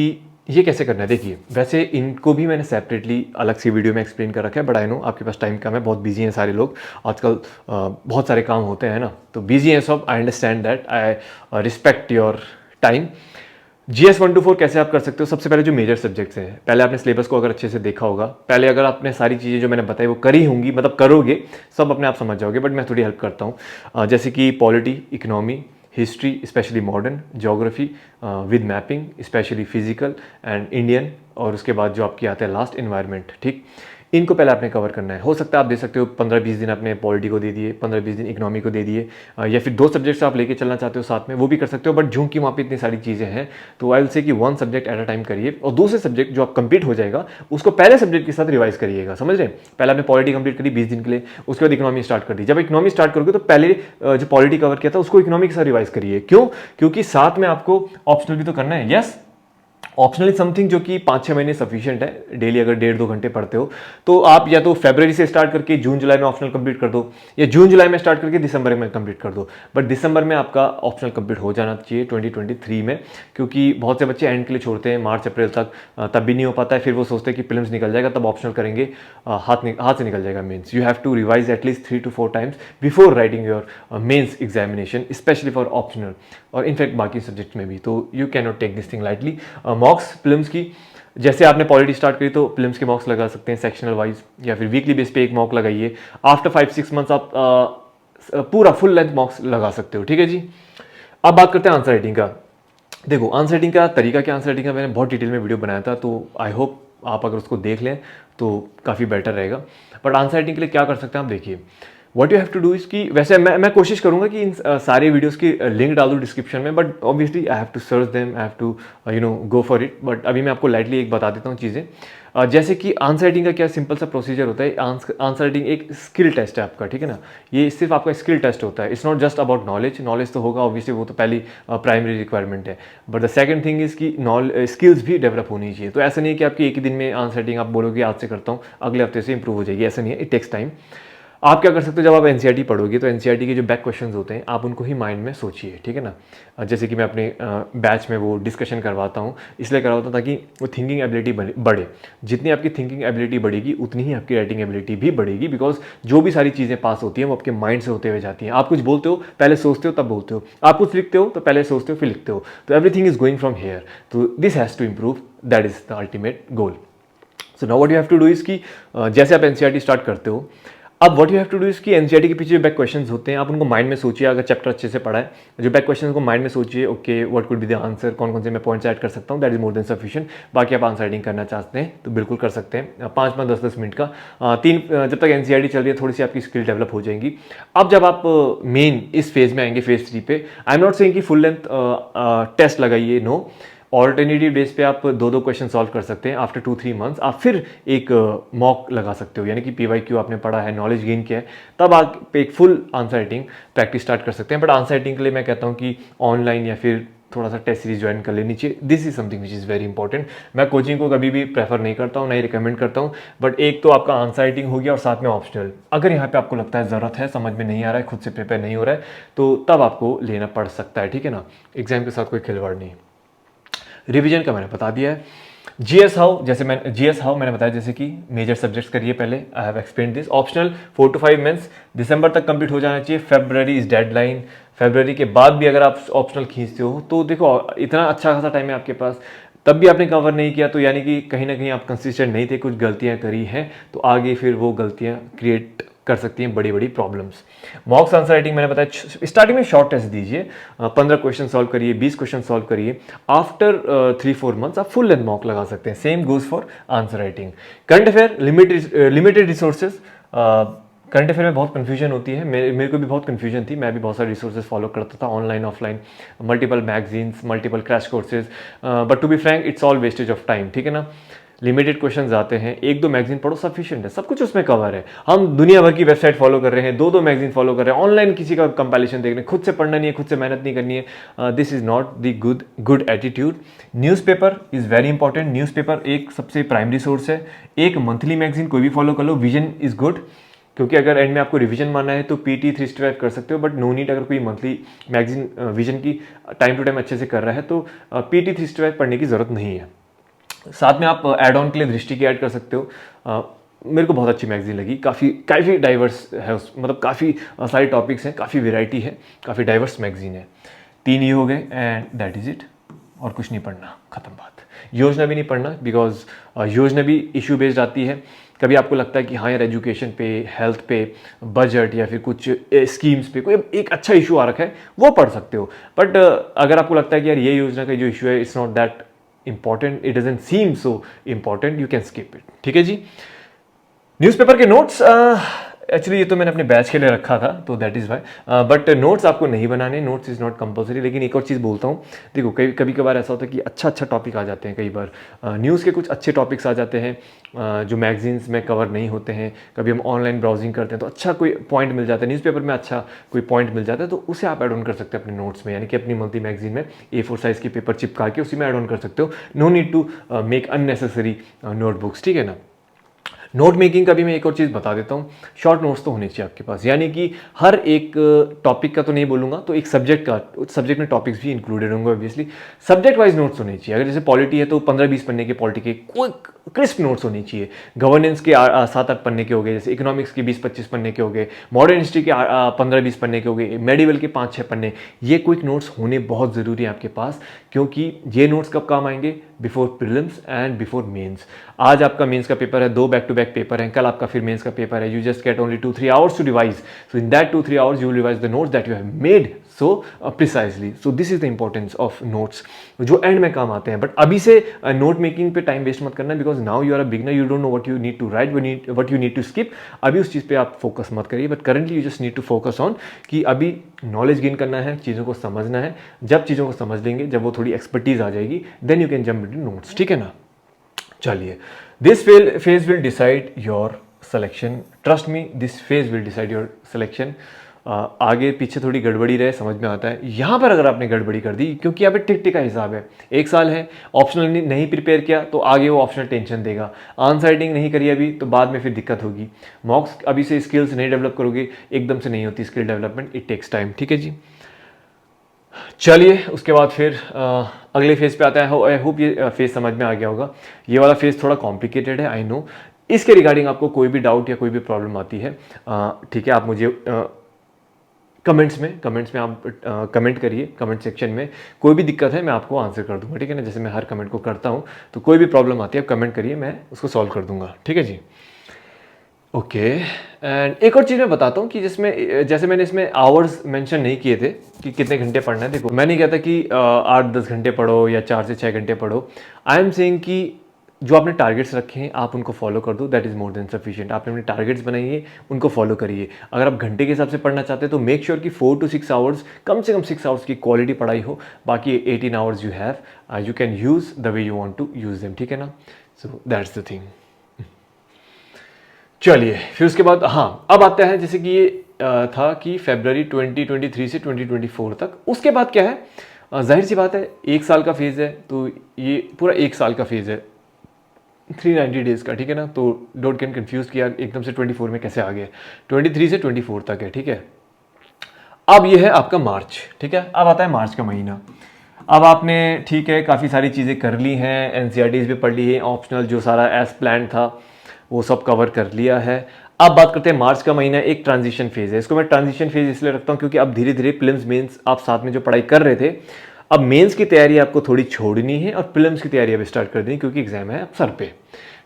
ये कैसे करना है। देखिए, वैसे इनको भी मैंने सेपरेटली अलग सी वीडियो में एक्सप्लेन कर रखा है, बट आई नो आपके पास टाइम कम है, बहुत बिजी हैं सारे लोग आजकल, बहुत सारे काम होते हैं ना, तो बिजी हैं सब, I understand that, I respect your time. GS 1 to 4 कैसे आप कर सकते हो? सबसे पहले जो मेजर सब्जेक्ट्स हैं, पहले आपने सिलेबस को अगर अच्छे से देखा होगा, पहले अगर आपने सारी चीज़ें जो मैंने बताई वो करी होंगी, मतलब करोगे, सब अपने आप समझ जाओगे, बट मैं थोड़ी हेल्प करता हूँ। जैसे कि polity, economy, history specially modern, geography with mapping specially physical and Indian, और उसके बाद जो आपकी आता है लास्ट इन्वायरमेंट, ठीक, इनको पहले आपने कवर करना है। हो सकता है आप दे सकते हो 15-20 दिन आपने पॉलिटी को दे दिए, 15-20 दिन इकोनॉमी को दे दिए, या फिर 2 सब्जेक्ट्स आप लेके चलना चाहते हो साथ में, वो भी कर सकते हो, बट क्योंकि वहाँ पे इतनी सारी चीज़ें हैं तो आई विल से कि 1 सब्जेक्ट एट अ टाइम करिए, और दूसरे सब्जेक्ट जो आप कंप्लीट हो जाएगा उसको पहले सब्जेक्ट के साथ रिवाइज करिएगा, समझ रहे हैं? पहले आपने पॉलिटी कंप्लीट करी 20 दिन के लिए, उसके बाद इकोनॉमी स्टार्ट कर दी। जब इकोनॉमी स्टार्ट करोगे तो पहले जो पॉलिटी कवर किया था उसको इकोनॉमी के साथ रिवाइज करिए। क्यों? क्योंकि साथ में आपको ऑप्शनल भी तो करना है। यस, ऑप्शनल इज समथिंग जो कि 5-6 महीने सफिशिएंट है। डेली अगर 1.5-2 घंटे पढ़ते हो तो आप या तो फरवरी से स्टार्ट करके जून जुलाई में ऑप्शनल कंप्लीट कर दो, या जून जुलाई में स्टार्ट करके दिसंबर में कंप्लीट कर दो, बट दिसंबर में आपका ऑप्शनल कंप्लीट हो जाना चाहिए 2023 में, क्योंकि बहुत से बच्चे एंड के लिए छोड़ते हैं मार्च अप्रैल तक, तब भी नहीं हो पाता है, फिर वो सोचते हैं कि प्रीलिम्स निकल जाएगा तब ऑप्शनल करेंगे, हाथ से निकल जाएगा mains. You have to revise at least 3 to 4 times before writing your mains examination, specially for optional, और इनफैक्ट बाकी सब्जेक्ट में भी। तो you can not take this thing lightly. Mocks prelims की, जैसे आपने पॉलिटी स्टार्ट करी तो प्रीलिम्स के मॉक्स लगा सकते हैं सेक्शनल वाइज, या फिर वीकली बेस पे एक मॉक लगाइए। आफ्टर 5-6 मंथ्स आप पूरा फुल लेंथ मॉक्स लगा सकते हो, ठीक है जी। अब बात करते हैं आंसर राइटिंग का। देखो, आंसर राइटिंग का तरीका क्या, आंसर राइटिंग का मैंने बहुत डिटेल में वीडियो बनाया था, तो आई होप आप अगर उसको देख लें तो काफ़ी बेटर रहेगा। बट आंसर राइटिंग के लिए क्या कर सकते हैं आप, देखिए, what you have to do is कि, वैसे मैं कोशिश करूंगा कि इन सारे वीडियोस की लिंक डाल दूँ डिस्क्रिप्शन में, but obviously I have to search them, I have to go for it. But अभी मैं आपको लाइटली एक बता देता हूँ चीज़ें। जैसे कि आंसर राइटिंग का क्या सिंपल सा प्रोसीजर होता है। आंसर राइटिंग एक स्किल टेस्ट है आपका, ठीक है ना, ये सिर्फ आपका स्किल टेस्ट होता है। It's not just about knowledge तो होगा ऑब्वियसली, वो तो पहली प्राइमरी रिक्वायरमेंट है, but the second thing is कि स्किल्स भी डेवलप होनी चाहिए। तो ऐसा नहीं है कि आपकी एक ही दिन में आंसर राइटिंग आप बोलोगे आज से करता हूँ अगले हफ्ते से इंप्रूव हो जाएगी, ऐसा नहीं है, इट टेक्स टाइम। आप क्या कर सकते हो, जब आप एनसीईआरटी पढ़ोगे तो एनसीईआरटी के जो बैक क्वेश्चंस होते हैं आप उनको ही माइंड में सोचिए, ठीक है ना। जैसे कि मैं अपने बैच में वो डिस्कशन करवाता हूँ, इसलिए करवाता हूँ ताकि वो थिंकिंग एबिलिटी बढ़े। जितनी आपकी थिंकिंग एबिलिटी बढ़ेगी उतनी ही आपकी राइटिंग एबिलिटी भी बढ़ेगी, बिकॉज जो भी सारी चीज़ें पास होती हैं वो आपके माइंड से होते हुए जाती हैं। आप कुछ बोलते हो पहले सोचते हो तब बोलते हो, आप कुछ लिखते हो तो पहले सोचते हो फिर लिखते हो, तो everything is going from here. तो this has to improve, that is the ultimate goal. So now what you have to do is कि जैसे आप एनसीईआरटी स्टार्ट करते हो, अब what you have to do is कि एनसीईआरटी के पीछे जो बैक क्वेश्चंस होते हैं आप उनको माइंड में सोचिए। अगर चैप्टर अच्छे से पढ़ा है, जो बैक क्वेश्चंस को माइंड में सोचिए, okay what could be the answer, कौन कौन से मैं पॉइंट्स ऐड कर सकता हूँ, that is more than sufficient. बाकी आप आंसर राइटिंग करना चाहते हैं तो बिल्कुल कर सकते हैं, 5-5, 10-10 मिनट का, जब तक एनसीईआरटी चल रही है थोड़ी सी आपकी स्किल डेवलप हो जाएंगी। अब जब आप मेन इस फेज में आएंगे, फेज 3 पे, आई एम नॉट सेइंग कि फुल लेंथ टेस्ट लगाइए, नो। ऑल्टरनेटिव बेस पे आप 2-2 क्वेश्चन सॉल्व कर सकते हैं। आफ्टर 2-3 मंथ्स आप फिर एक मॉक लगा सकते हो, यानी कि PYQ आपने पढ़ा है, नॉलेज गेन किया है, तब आप एक full answer writing practice start कर सकते हैं। बट आंसर राइटिंग के लिए मैं कहता हूँ कि ऑनलाइन या फिर थोड़ा सा टेस्ट सीरीज ज्वाइन कर लेनी चाहिए। This is something which is very important. मैं कोचिंग को कभी भी प्रेफर नहीं करता हूँ, नहीं रिकमेंड करता हूँ, बट एक तो आपका आंसर राइटिंग हो गया और साथ में ऑप्शनल। अगर यहाँ पे आपको लगता है ज़रूरत है, समझ में नहीं आ रहा है, खुद से प्रिपेयर नहीं हो रहा है, तो तब आपको लेना पड़ सकता है, ठीक है ना। एग्जाम के साथ कोई खिलवाड़ नहीं। रिवीजन का मैंने बता दिया है। जीएस हाउ मैंने बताया, जैसे कि मेजर सब्जेक्ट्स करिए पहले, I have explain this. Optional 4 to 5 months, दिसंबर तक कंप्लीट हो जाना चाहिए, फरवरी इज डेडलाइन। फरवरी के बाद भी अगर आप ऑप्शनल खींचते हो तो देखो इतना अच्छा खासा टाइम है आपके पास, तब भी आपने कवर नहीं किया तो यानी कि कहीं ना कहीं आप कंसिस्टेंट नहीं थे, कुछ गलतियां करी हैं, तो आगे फिर वो गलतियां क्रिएट कर सकती हैं बड़ी बड़ी प्रॉब्लम्स। मॉक्स आंसर राइटिंग मैंने बताया, स्टार्टिंग में शॉर्ट टेस्ट दीजिए, 15 क्वेश्चन सॉल्व करिए, 20 क्वेश्चन सॉल्व करिए। आफ्टर 3-4 मंथ्स आप फुल लेंथ मॉक लगा सकते हैं। Same goes for answer writing. Current affair, limited resources. Current affair में बहुत कन्फ्यूजन होती है, मेरे को भी बहुत कन्फ्यूजन थी, मैं भी बहुत सारे रिसोर्सेज फॉलो करता था, online offline, multiple magazines, multiple crash courses, but to be frank it's all wastage of time, ठीक है ना। लिमिटेड क्वेश्चंस आते हैं, 1-2 मैगजीन पढ़ो, सफिशिएंट है, सब कुछ उसमें कवर है। हम दुनिया भर की वेबसाइट फॉलो कर रहे हैं, 2-2 मैगजीन फॉलो कर रहे हैं, ऑनलाइन किसी का कंपैरिजन देख रहे हैं, खुद से पढ़ना नहीं है, खुद से मेहनत नहीं करनी है। This is not the good attitude. Newspaper is very important. Newspaper एक सबसे प्राइमरी सोर्स है। एक मंथली मैगजीन कोई भी फॉलो कर लो, विजन इज गुड। क्योंकि अगर एंड में आपको रिवीजन मानना है तो PT 365 कर सकते हो, बट नो नीड। अगर कोई मंथली मैगजीन विजन की टाइम टू टाइम अच्छे से कर रहा है तो PT 365 पढ़ने की ज़रूरत नहीं है। साथ में आप एड ऑन के लिए दृष्टि की ऐड कर सकते हो। मेरे को बहुत अच्छी मैगजीन लगी, काफ़ी डाइवर्स है मतलब काफ़ी सारे टॉपिक्स हैं, काफ़ी वेराइटी है, काफ़ी डाइवर्स मैगजीन है। 3 ये हो गए एंड दैट इज़ इट। और कुछ नहीं पढ़ना, ख़त्म बात। योजना भी नहीं पढ़ना, बिकॉज योजना भी इशू बेस्ड आती है। कभी आपको लगता है कि हाँ यार एजुकेशन पे, हेल्थ पे, बजट या फिर कुछ स्कीम्स पे कोई एक अच्छा इशू आ रखा है, वो पढ़ सकते हो। बट अगर आपको लगता है कि यार ये योजना का जो इशू है it's not that important, it doesn't seam so important, you can skip it. ठीक है जी। न्यूज़पेपर के नोट्स, एक्चुअली ये तो मैंने अपने बैच के लिए रखा था, तो that is Y. But notes आपको नहीं बनाने, नोट्स इज़ नॉट कंपलसरी। लेकिन एक और चीज़ बोलता हूँ, देखो कभी कभार ऐसा होता है कि अच्छा टॉपिक आ जाते हैं, कई बार न्यूज़ के कुछ अच्छे टॉपिक्स आ जाते हैं जो मैगजीन्स में कवर नहीं होते हैं। कभी हम ऑनलाइन ब्राउजिंग करते हैं तो अच्छा कोई पॉइंट मिल जाता है, न्यूज़पेपर में अच्छा कोई पॉइंट मिल जाता है, तो उसे आप ऐड ऑन कर सकते हैं अपने नोट्स में, यानी कि अपनी मंथली मैगजीन में A4 साइज़ की पेपर चिपका के उसी में ऐड ऑन कर सकते हो। No need to make unnecessary notebooks. ठीक है ना। नोट मेकिंग का भी मैं एक और चीज़ बता देता हूँ, शॉर्ट नोट्स तो होने चाहिए आपके पास, यानी कि हर एक टॉपिक का तो नहीं बोलूँगा, तो एक सब्जेक्ट में टॉपिक्स भी इंक्लूडेड होंगे ऑब्वियसली। सब्जेक्ट वाइज नोट्स होने चाहिए। अगर जैसे पॉलिटी है तो 15-20 पन्ने के पॉलिटी के क्विक क्रिस्प नोट्स होनी चाहिए। गवर्नेंस के 7-8 पन्ने के हो गए, जैसे इकोनॉमिक्स के 20-25 पन्ने के हो गए, मॉडर्न हिस्ट्री के 15-20 पन्ने के हो गए, मेडिवल के 5-6 पन्ने। ये क्विक नोट्स होने बहुत ज़रूरी है आपके पास, क्योंकि ये नोट्स कब काम आएंगे? Before prelims and before mains. आज आपका मेंस का पेपर है, 2 बैक टू बैक पेपर हैं, कल आपका फिर मेंस का पेपर है। You just get only 2-3 hours to revise, so in that 2-3 hours you will revise the notes that you have made so precisely. So this is the importance of notes, जो end में काम आते हैं। बट अभी से note making पे time waste मत करना, because now you are a beginner, you don't know what you need to write, what you need to skip. अभी उस चीज़ पे आप फोकस मत करिए, but currently you just need to focus on कि अभी नॉलेज गेन करना है, चीज़ों को समझना है। जब चीज़ों को समझ लेंगे, जब वो थोड़ी एक्सपर्टीज आ जाएगी, then you can jump into notes. ठीक है ना। चलिए, this phase will decide your selection, trust me, this phase will decide your selection. आगे पीछे थोड़ी गड़बड़ी रहे, समझ में आता है। यहाँ पर अगर आपने गड़बड़ी कर दी, क्योंकि यहाँ पे टिक टिक का हिसाब है, 1 साल है, ऑप्शनल नहीं प्रिपेयर किया तो आगे वो ऑप्शनल टेंशन देगा। आंसर नहीं करी अभी तो बाद में फिर दिक्कत होगी। मॉक्स अभी से स्किल्स नहीं डेवलप करोगे, एकदम से नहीं होती skill development, it takes time. ठीक है जी। चलिए, उसके बाद फिर अगले फेज पे आता है। आई होप ये फेज समझ में आ गया होगा। ये वाला फेज थोड़ा कॉम्प्लिकेटेड है, आई नो। इसके रिगार्डिंग आपको कोई भी डाउट या कोई भी प्रॉब्लम आती है, ठीक है, आप मुझे कमेंट्स में आप कमेंट करिए, कमेंट सेक्शन में। कोई भी दिक्कत है मैं आपको आंसर कर दूंगा। ठीक है ना। जैसे मैं हर कमेंट को करता हूँ, तो कोई भी प्रॉब्लम आती है आप कमेंट करिए, मैं उसको सॉल्व कर दूंगा। ठीक है जी। ओके। एंड एक और चीज़ मैं बताता हूँ कि जिसमें जैसे मैंने इसमें आवर्स मेंशन नहीं किए थे कि कितने घंटे पढ़ना है। देखो, मैं नहीं कहता कि 8-10 घंटे पढ़ो या 4 से 6 घंटे पढ़ो। आई एम सेइंग कि जो आपने टारगेट्स रखे हैं आप उनको फॉलो कर दो, that is more than sufficient. आपने अपने टारगेट्स बनाई है, उनको फॉलो करिए। अगर आप घंटे के हिसाब से पढ़ना चाहते हैं तो मेक श्योर कि 4 to 6 hours, कम से कम 6 hours की क्वालिटी पढ़ाई हो। बाकी 18 hours you have, you can use the way you want to use them. ठीक है ना। So that's the thing. चलिए, फिर उसके बाद हाँ, अब आता है जैसे कि ये था कि फरवरी 2023 से 2024 तक। उसके बाद क्या है, जाहिर सी बात है 1 साल का फेज़ है, तो ये पूरा 1 साल का फेज़ है, 390 डेज़ का। ठीक है ना। तो डोंट गेट कंफ्यूज किया एकदम से 24 में कैसे आ गया, 23 से 24 तक है। ठीक है। अब ये है आपका मार्च। ठीक है। अब आता है मार्च का महीना। अब आपने ठीक है काफ़ी सारी चीज़ें कर ली हैं, NCERTs भी पढ़ ली है, ऑप्शनल जो सारा एज प्लान था वो सब कवर कर लिया है। अब बात करते हैं मार्च का महीना, एक ट्रांजिशन फेज है। इसको मैं ट्रांजिशन फेज इसलिए रखता हूँ क्योंकि अब धीरे धीरे प्रीलिम्स मेंस आप साथ में जो पढ़ाई कर रहे थे, अब मेंस की तैयारी आपको थोड़ी छोड़नी है और प्रीलिम्स की तैयारी अब स्टार्ट कर देनी, क्योंकि एग्जाम है अब सर पे।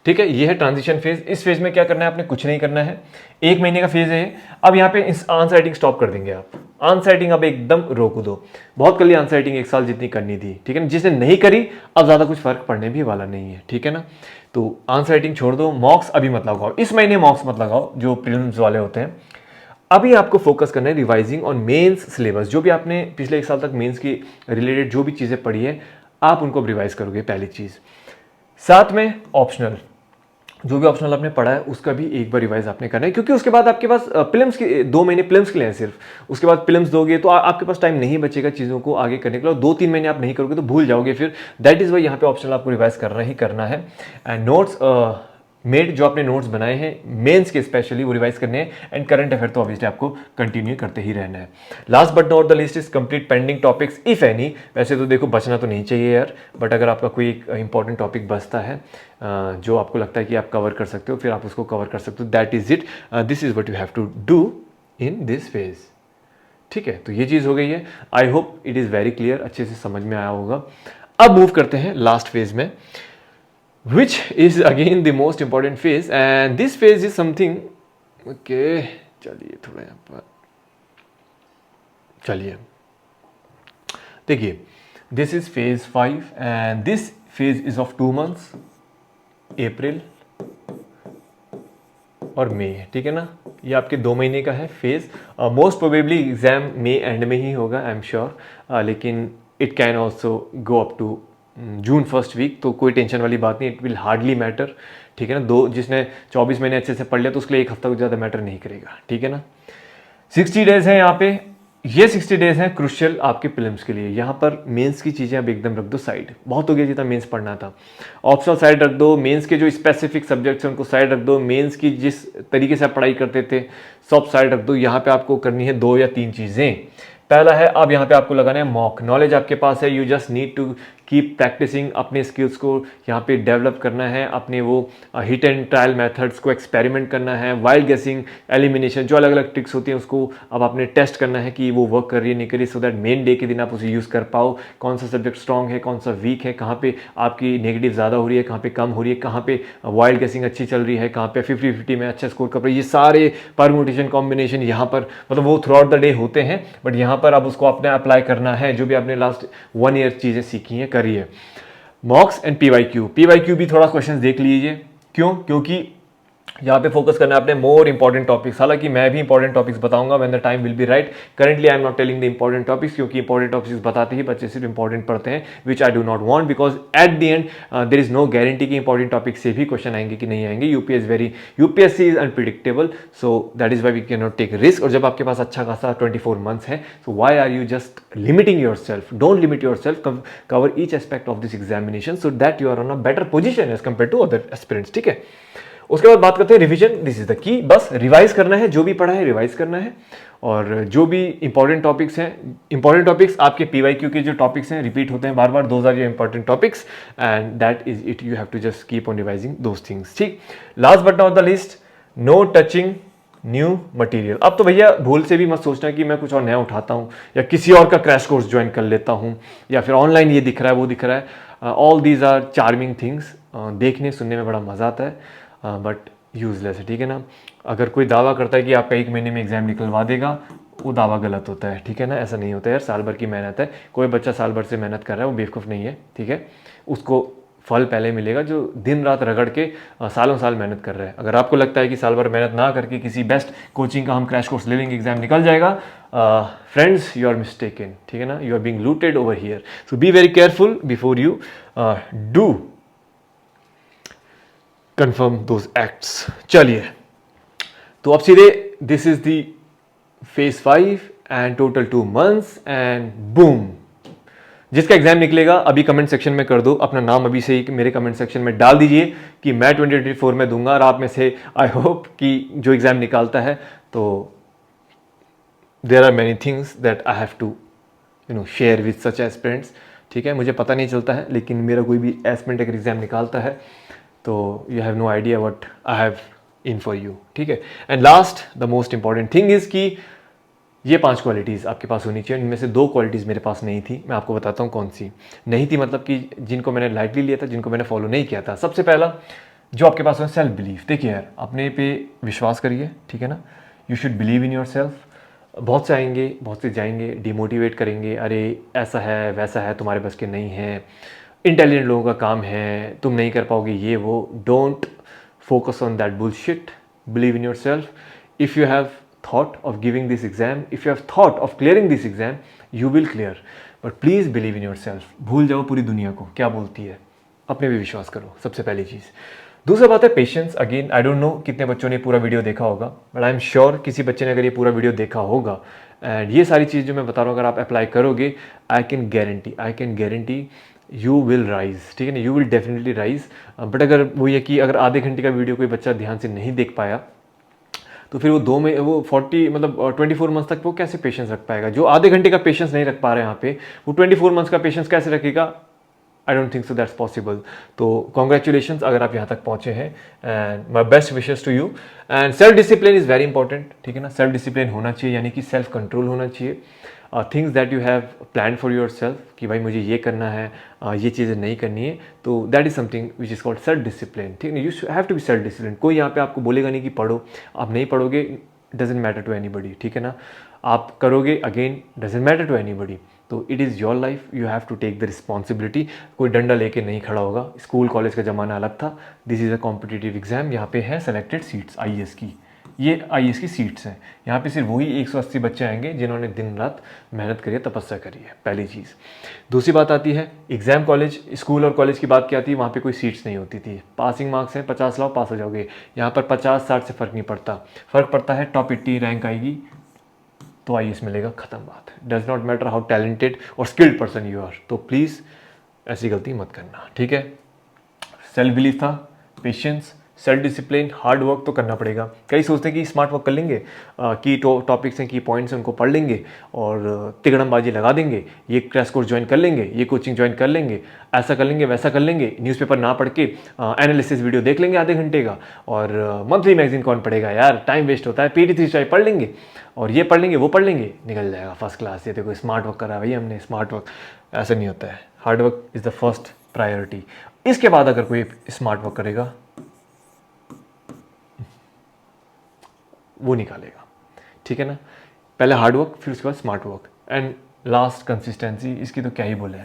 ठीक है। ये है ट्रांजिशन फेज। इस फेज में क्या करना है, आपने कुछ नहीं करना है। 1 महीने का फेज है। अब यहाँ पे आंसर राइटिंग स्टॉप कर देंगे आप। आंसर राइटिंग अब एकदम रोक दो। बहुत कर ली आंसर राइटिंग, 1 साल जितनी करनी थी। ठीक है ना। जिसने नहीं करी अब ज़्यादा कुछ फर्क पड़ने भी वाला नहीं है। ठीक है ना। तो आंसर राइटिंग छोड़ दो। मॉक्स अभी मत लगाओ, इस महीने मॉक्स मत लगाओ जो प्रीलिम्स वाले होते हैं। अभी आपको फोकस करना है रिवाइजिंग ऑन मेंस सिलेबस। जो भी आपने पिछले 1 साल तक मेंस की रिलेटेड जो भी चीज़ें पढ़ी है, आप उनको रिवाइज करोगे, पहली चीज़। साथ में ऑप्शनल, जो भी ऑप्शनल आपने पढ़ा है उसका भी एक बार रिवाइज आपने करना है, क्योंकि उसके बाद आपके पास प्रीलिम्स के 2 महीने प्रीलिम्स के लिए हैं सिर्फ। उसके बाद प्रीलिम्स दोगे तो आपके पास टाइम नहीं बचेगा चीज़ों को आगे करने के लिए। 2-3 महीने आप नहीं करोगे तो भूल जाओगे फिर। दैट इज़ वाई यहाँ पे ऑप्शनल आपको रिवाइज करना ही करना है। एंड नोट्स मेड जो आपने नोट्स बनाए हैं मेंस के स्पेशली वो रिवाइज करने हैं, एंड करंट अफेयर तो ऑब्वियसली आपको कंटिन्यू करते ही रहना है। Last but not the list is complete pending topics if any. वैसे तो देखो बचना तो नहीं चाहिए यार, बट अगर आपका कोई इंपॉर्टेंट टॉपिक बचता है जो आपको लगता है कि आप कवर कर सकते हो, फिर आप उसको कवर कर सकते हो। That is it, this is what you have to do in this phase. ठीक है, तो ये चीज़ हो गई है। I hope it is very clear, अच्छे से समझ में आया होगा। अब मूव करते हैं लास्ट फेज में, which is again the most important phase, and this phase is something okay, चलिए थोड़ा यहाँ पर चलिए देखिए, this is phase 5 and this phase is of 2 months, अप्रैल और मई, ठीक है ना। ये आपके 2 महीने का है phase. Most probably exam May end में ही होगा, आई एम श्योर, लेकिन it can also go up to June first week, तो कोई टेंशन वाली बात नहीं, इट विल हार्डली मैटर, ठीक है ना। जिसने 24 महीने अच्छे से पढ़ लिया तो उसके लिए एक हफ्ता कुछ ज़्यादा मैटर नहीं करेगा, ठीक है ना। 60 डेज है यहाँ पे, ये 60 डेज हैं क्रुशियल आपके प्रीलिम्स के लिए। यहाँ पर मेंस की चीज़ें अब एकदम रख दो साइड, बहुत हो गया जितना मेंस पढ़ना था, ऑप्शनल साइड रख दो, मेंस के जो स्पेसिफिक सब्जेक्ट्स हैं उनको साइड रख दो, मेंस की जिस तरीके से आप पढ़ाई करते थे सब साइड रख दो। यहाँ पे आपको करनी है 2 या 3 चीज़ें। पहला है, अब यहाँ पे आपको लगाना है मॉक। नॉलेज आपके पास है, you just need to keep practicing, अपने स्किल्स को यहाँ पे डेवलप करना है, अपने वो हिट एंड ट्रायल मेथड्स को एक्सपेरिमेंट करना है, वाइल्ड गेसिंग, एलिमिनेशन, जो अलग अलग ट्रिक्स होती हैं उसको अब आपने टेस्ट करना है कि वो वर्क कर रही है नहीं कर रही, सो दैट मेन डे के दिन आप उसे यूज़ कर पाओ। कौन सा सब्जेक्ट स्ट्रॉन्ग है, कौन सा वीक है, कहाँ पे आपकी नेगेटिव ज़्यादा हो रही है, कहाँ पे कम हो रही है, कहाँ पे वाइल्ड गेसिंग अच्छी चल रही है, कहाँ पे 50-50 में अच्छा स्कोर कर रही है। ये सारे परम्यूटेशन कॉम्बिनेशन यहाँ पर मतलब वो थ्रू आउट द डे होते हैं, बट यहाँ पर अब उसको आपने अप्लाई करना है, जो भी आपने लास्ट 1 ईयर चीज़ें सीखी हैं करी है। मॉक्स एंड पीवाईक्यू भी थोड़ा क्वेश्चन देख लीजिए। क्यों? क्योंकि यहाँ पे फोकस करना है आपने मोर इंपॉर्टेंट टॉपिक्स। हालांकि मैं भी इंपॉर्टेंट टॉपिक्स बताऊंगा when the time will be right. Currently I am not telling the important topics, क्योंकि इंपॉर्टेंट टॉपिक्स बताते ही बच्चे सिर्फ इंपॉर्टेंट पढ़ते हैं, which I do not want, because at the end there is no guarantee कि important topic से भी क्वेश्चन आएंगे कि नहीं आएंगे। UPSC is unpredictable, so that is why we can not take risk. और जब आपके पास अच्छा खासा 24 मंथ्स है, so why are you just limiting yourself? Don't limit yourself, cover each aspect of this examination so that you are on a better position as compare to other aspirants, ठीक है। उसके बाद बात करते हैं revision. This is the की, बस revise करना है, जो भी पढ़ा है रिवाइज करना है, और जो भी इंपॉर्टेंट टॉपिक्स हैं, इंपॉर्टेंट टॉपिक्स आपके पीवाईक्यू के जो टॉपिक्स हैं रिपीट होते हैं बार बार, those are your important topics and that is it, you have to just keep on revising those things, ठीक। Last but not the least, no touching new material. अब तो भैया भूल से भी मत सोचना कि मैं कुछ और नया उठाता हूँ या किसी और का क्रैश कोर्स ज्वाइन कर लेता हूँ या फिर ऑनलाइन ये दिख रहा है वो दिख रहा है। All these are charming things, देखने सुनने में बड़ा मज़ा आता है, बट यूजलेस है, ठीक है ना। अगर कोई दावा करता है कि आपका 1 महीने में एग्जाम निकलवा देगा, वो दावा गलत होता है, ठीक है ना। ऐसा नहीं होता है यार, साल भर की मेहनत है। कोई बच्चा साल भर से मेहनत कर रहा है वो बेवकूफ़ नहीं है, ठीक है। उसको फल पहले मिलेगा जो दिन रात रगड़ के सालों साल मेहनत कर रहा है। अगर आपको लगता है कि साल भर मेहनत ना करके किसी बेस्ट कोचिंग का हम क्रैश कोर्स ले लेंगे एग्जाम निकल जाएगा, फ्रेंड्स यू आर मिस्टेकन, ठीक है ना। You are being looted over here, so be very careful before you do confirm those acts। चलिए, तो अब सीधे this is the phase 5 and total 2 months and boom, जिसका एग्जाम निकलेगा अभी कमेंट सेक्शन में कर दो अपना नाम, अभी से ही मेरे कमेंट सेक्शन में डाल दीजिए कि मैं 2024 में दूंगा। और आप में से आई होप कि जो एग्जाम निकालता है, तो there are many things that I have to share with such aspirants, ठीक है। मुझे पता नहीं चलता है, लेकिन मेरा कोई भी एस्पिरेंट अगर एग्जाम निकालता है तो you have no idea what I have in for you, ठीक है। And last the most important thing is कि ये 5 क्वालिटीज़ आपके पास होनी चाहिए। इनमें से 2 क्वालिटीज़ मेरे पास नहीं थी, मैं आपको बताता हूँ कौन सी नहीं थी, मतलब कि जिनको मैंने लाइटली लिया था, जिनको मैंने फॉलो नहीं किया था। सबसे पहला जो आपके पास है सेल्फ बिलीफ। देखिए यार, अपने पे विश्वास करिए, ठीक है ना। You should believe in your self. बहुत से आएंगे, बहुत से जाएंगे, डिमोटिवेट करेंगे, अरे ऐसा है वैसा है, तुम्हारे बस के नहीं है, इंटेलिजेंट लोगों का काम है, तुम नहीं कर पाओगे, ये वो। Don't focus on that bullshit, believe in your self. If you have thought of giving this exam, if you have thought of clearing this exam, you will clear, but please believe in your self. भूल जाओ पूरी दुनिया को क्या बोलती है, अपने भी विश्वास करो, सबसे पहली चीज़। दूसरा बात है patience. Again I don't know कितने बच्चों ने पूरा वीडियो देखा होगा, बट आई एम श्योर किसी बच्चे ने अगर ये पूरा वीडियो देखा होगा, एंड ये सारी चीज़ जो मैं बता रहा हूँ अगर आप अप्लाई करोगे, I can guarantee you will rise, ठीक है ना, you will definitely rise. But अगर वो ये कि अगर आधे घंटे का वीडियो कोई बच्चा ध्यान से नहीं देख पाया तो फिर वो 40 मतलब 24 मंथ्स तक वो कैसे पेशेंस रख पाएगा? जो आधे घंटे का पेशेंस नहीं रख पा रहे हैं यहाँ पे, वो 24 मंथ्स का पेशेंस कैसे रखेगा? I don't think so that's possible. तो कॉन्ग्रेचुलेशन अगर आप यहाँ तक पहुँचे हैं, and my best wishes to you. And self discipline is very important, ठीक है ना, सेल्फ डिसिप्लिन होना चाहिए, यानी कि सेल्फ कंट्रोल होना चाहिए। Things that you have plan for your self, कि भाई मुझे ये करना है, ये चीज़ें नहीं करनी है, तो that is something which is called self discipline, ठीक है। You have to be self discipline. कोई यहाँ पे आपको बोलेगा नहीं कि पढ़ो, आप नहीं पढ़ोगे, डजेंट मैटर टू एनीबडी, ठीक है ना। आप करोगे, again doesn't matter to anybody. तो it is your life, you have to take the responsibility. कोई डंडा लेके नहीं खड़ा होगा। स्कूल कॉलेज का ज़माना अलग था, this is a competitive exam. यहाँ पे है सेलेक्टेड सीट्स आईएएस की, ये आईएएस की सीट्स हैं। यहाँ पे सिर्फ वही 180 बच्चे आएंगे जिन्होंने दिन रात मेहनत करी है, तपस्या करी है, पहली चीज़। दूसरी बात आती है एग्जाम। कॉलेज, स्कूल और कॉलेज की बात क्या आती है, वहाँ पे कोई सीट्स नहीं होती थी। पासिंग मार्क्स हैं, 50 लाओ पास हो जाओगे। यहाँ पर 50-60 से फ़र्क नहीं पड़ता। फ़र्क पड़ता है टॉप 80 रैंक आएगी तो आईएएस मिलेगा, ख़त्म बात। Does not matter how talented और स्किल्ड पर्सन यू आर। तो प्लीज़ ऐसी गलती मत करना, ठीक है। सेल्फ बिलीफ था, patience, self discipline, hard work तो करना पड़ेगा। कई सोचते हैं कि स्मार्ट वर्क कर लेंगे, की टॉपिक्स हैं, की पॉइंट्स हैं, उनको पढ़ लेंगे और तिगड़मबाजी लगा देंगे, ये क्रैश कोर्स ज्वाइन कर लेंगे, ये कोचिंग ज्वाइन कर लेंगे, ऐसा कर लेंगे, वैसा कर लेंगे, न्यूज़पेपर ना पढ़ के एनालिसिस वीडियो देख लेंगे आधे घंटे का, और मंथली मैगजीन कौन पढ़ेगा यार, टाइम वेस्ट होता है, PT3 चाहे पढ़ लेंगे और ये पढ़ लेंगे, वो पढ़ लेंगे, निकल जाएगा फर्स्ट क्लास। ये देखो स्मार्ट वर्क करा भाई हमने, स्मार्ट वर्क। ऐसा नहीं होता है। Hard work is the first priority. इसके बाद अगर कोई स्मार्ट वर्क करेगा वो निकालेगा, ठीक है ना। पहले हार्ड वर्क, फिर उसके बाद smart work, and last consistency. इसकी तो क्या ही बोले।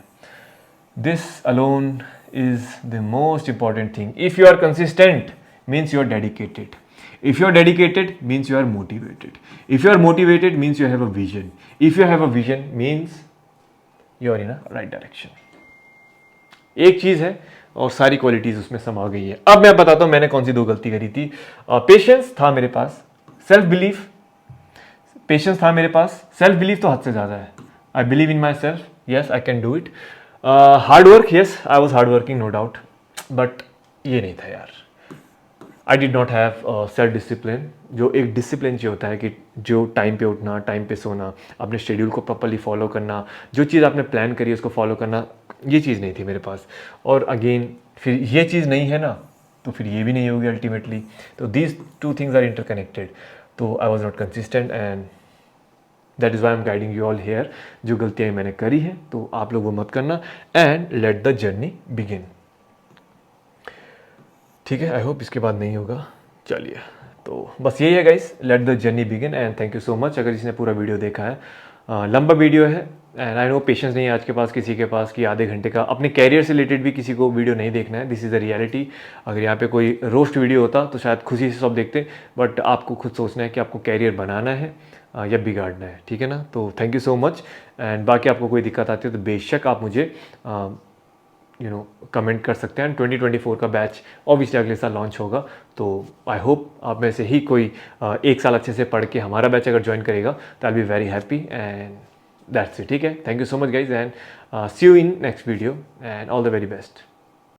This alone is the most important thing. If you are consistent means you are dedicated, if you are dedicated means you are motivated, if you are motivated means you have a vision, if you have a vision means you are in a right direction। एक चीज है और सारी qualities उसमें समा गई है। अब मैं बताता हूं मैंने कौन सी 2 गलती करी थी। पेशेंस था मेरे पास, सेल्फ बिलीफ, पेशेंस था मेरे पास, सेल्फ बिलीफ तो हद से ज्यादा है। I believe in myself, yes I can do it. Hard work, yes I was hard working, no doubt, but ये नहीं था यार। I did not have self discipline. जो एक डिसिप्लिन जो होता है कि जो टाइम पे उठना, टाइम पे सोना, अपने शेड्यूल को प्रॉपरली फॉलो करना, जो चीज़ आपने प्लान करी है उसको फॉलो करना, ये चीज़ नहीं थी मेरे पास। और अगेन फिर ये चीज़ नहीं है ना तो फिर ये भी नहीं होगी अल्टीमेटली। तो दीज 2 थिंग्स आर इंटरकनेक्टेड। तो I was not consistent and that is why I am guiding you all here. जो गलतियाँ मैंने करी हैं तो आप लोग वो मत करना, and let the journey begin, ठीक है। आई होप इसके बाद नहीं होगा। चलिए, तो बस यही है guys, let the journey begin, and thank you so much अगर इसने पूरा वीडियो देखा है। लंबा वीडियो है एंड आई नो पेशेंस नहीं है आज के पास किसी के पास कि आधे घंटे का अपने कैरियर से रिलेटेड भी किसी को वीडियो नहीं देखना है। This is the reality. अगर यहाँ पे कोई रोस्ट वीडियो होता तो शायद खुशी से सब देखते, बट आपको खुद सोचना है कि आपको कैरियर बनाना है या बिगाड़ना है, ठीक है ना। तो thank you so much, and बाकी आपको कोई दिक्कत आती है तो बेशक आप मुझे कमेंट कर सकते हैं। 2024 का बैच ऑब्वियसली अगले साल लॉन्च होगा, तो आई होप आप में से ही कोई 1 साल अच्छे से पढ़ के हमारा बैच अगर ज्वाइन करेगा तो I be very happy, and that's it, ठीक है। Thank you so much guys, and see you in next video, and all the very best.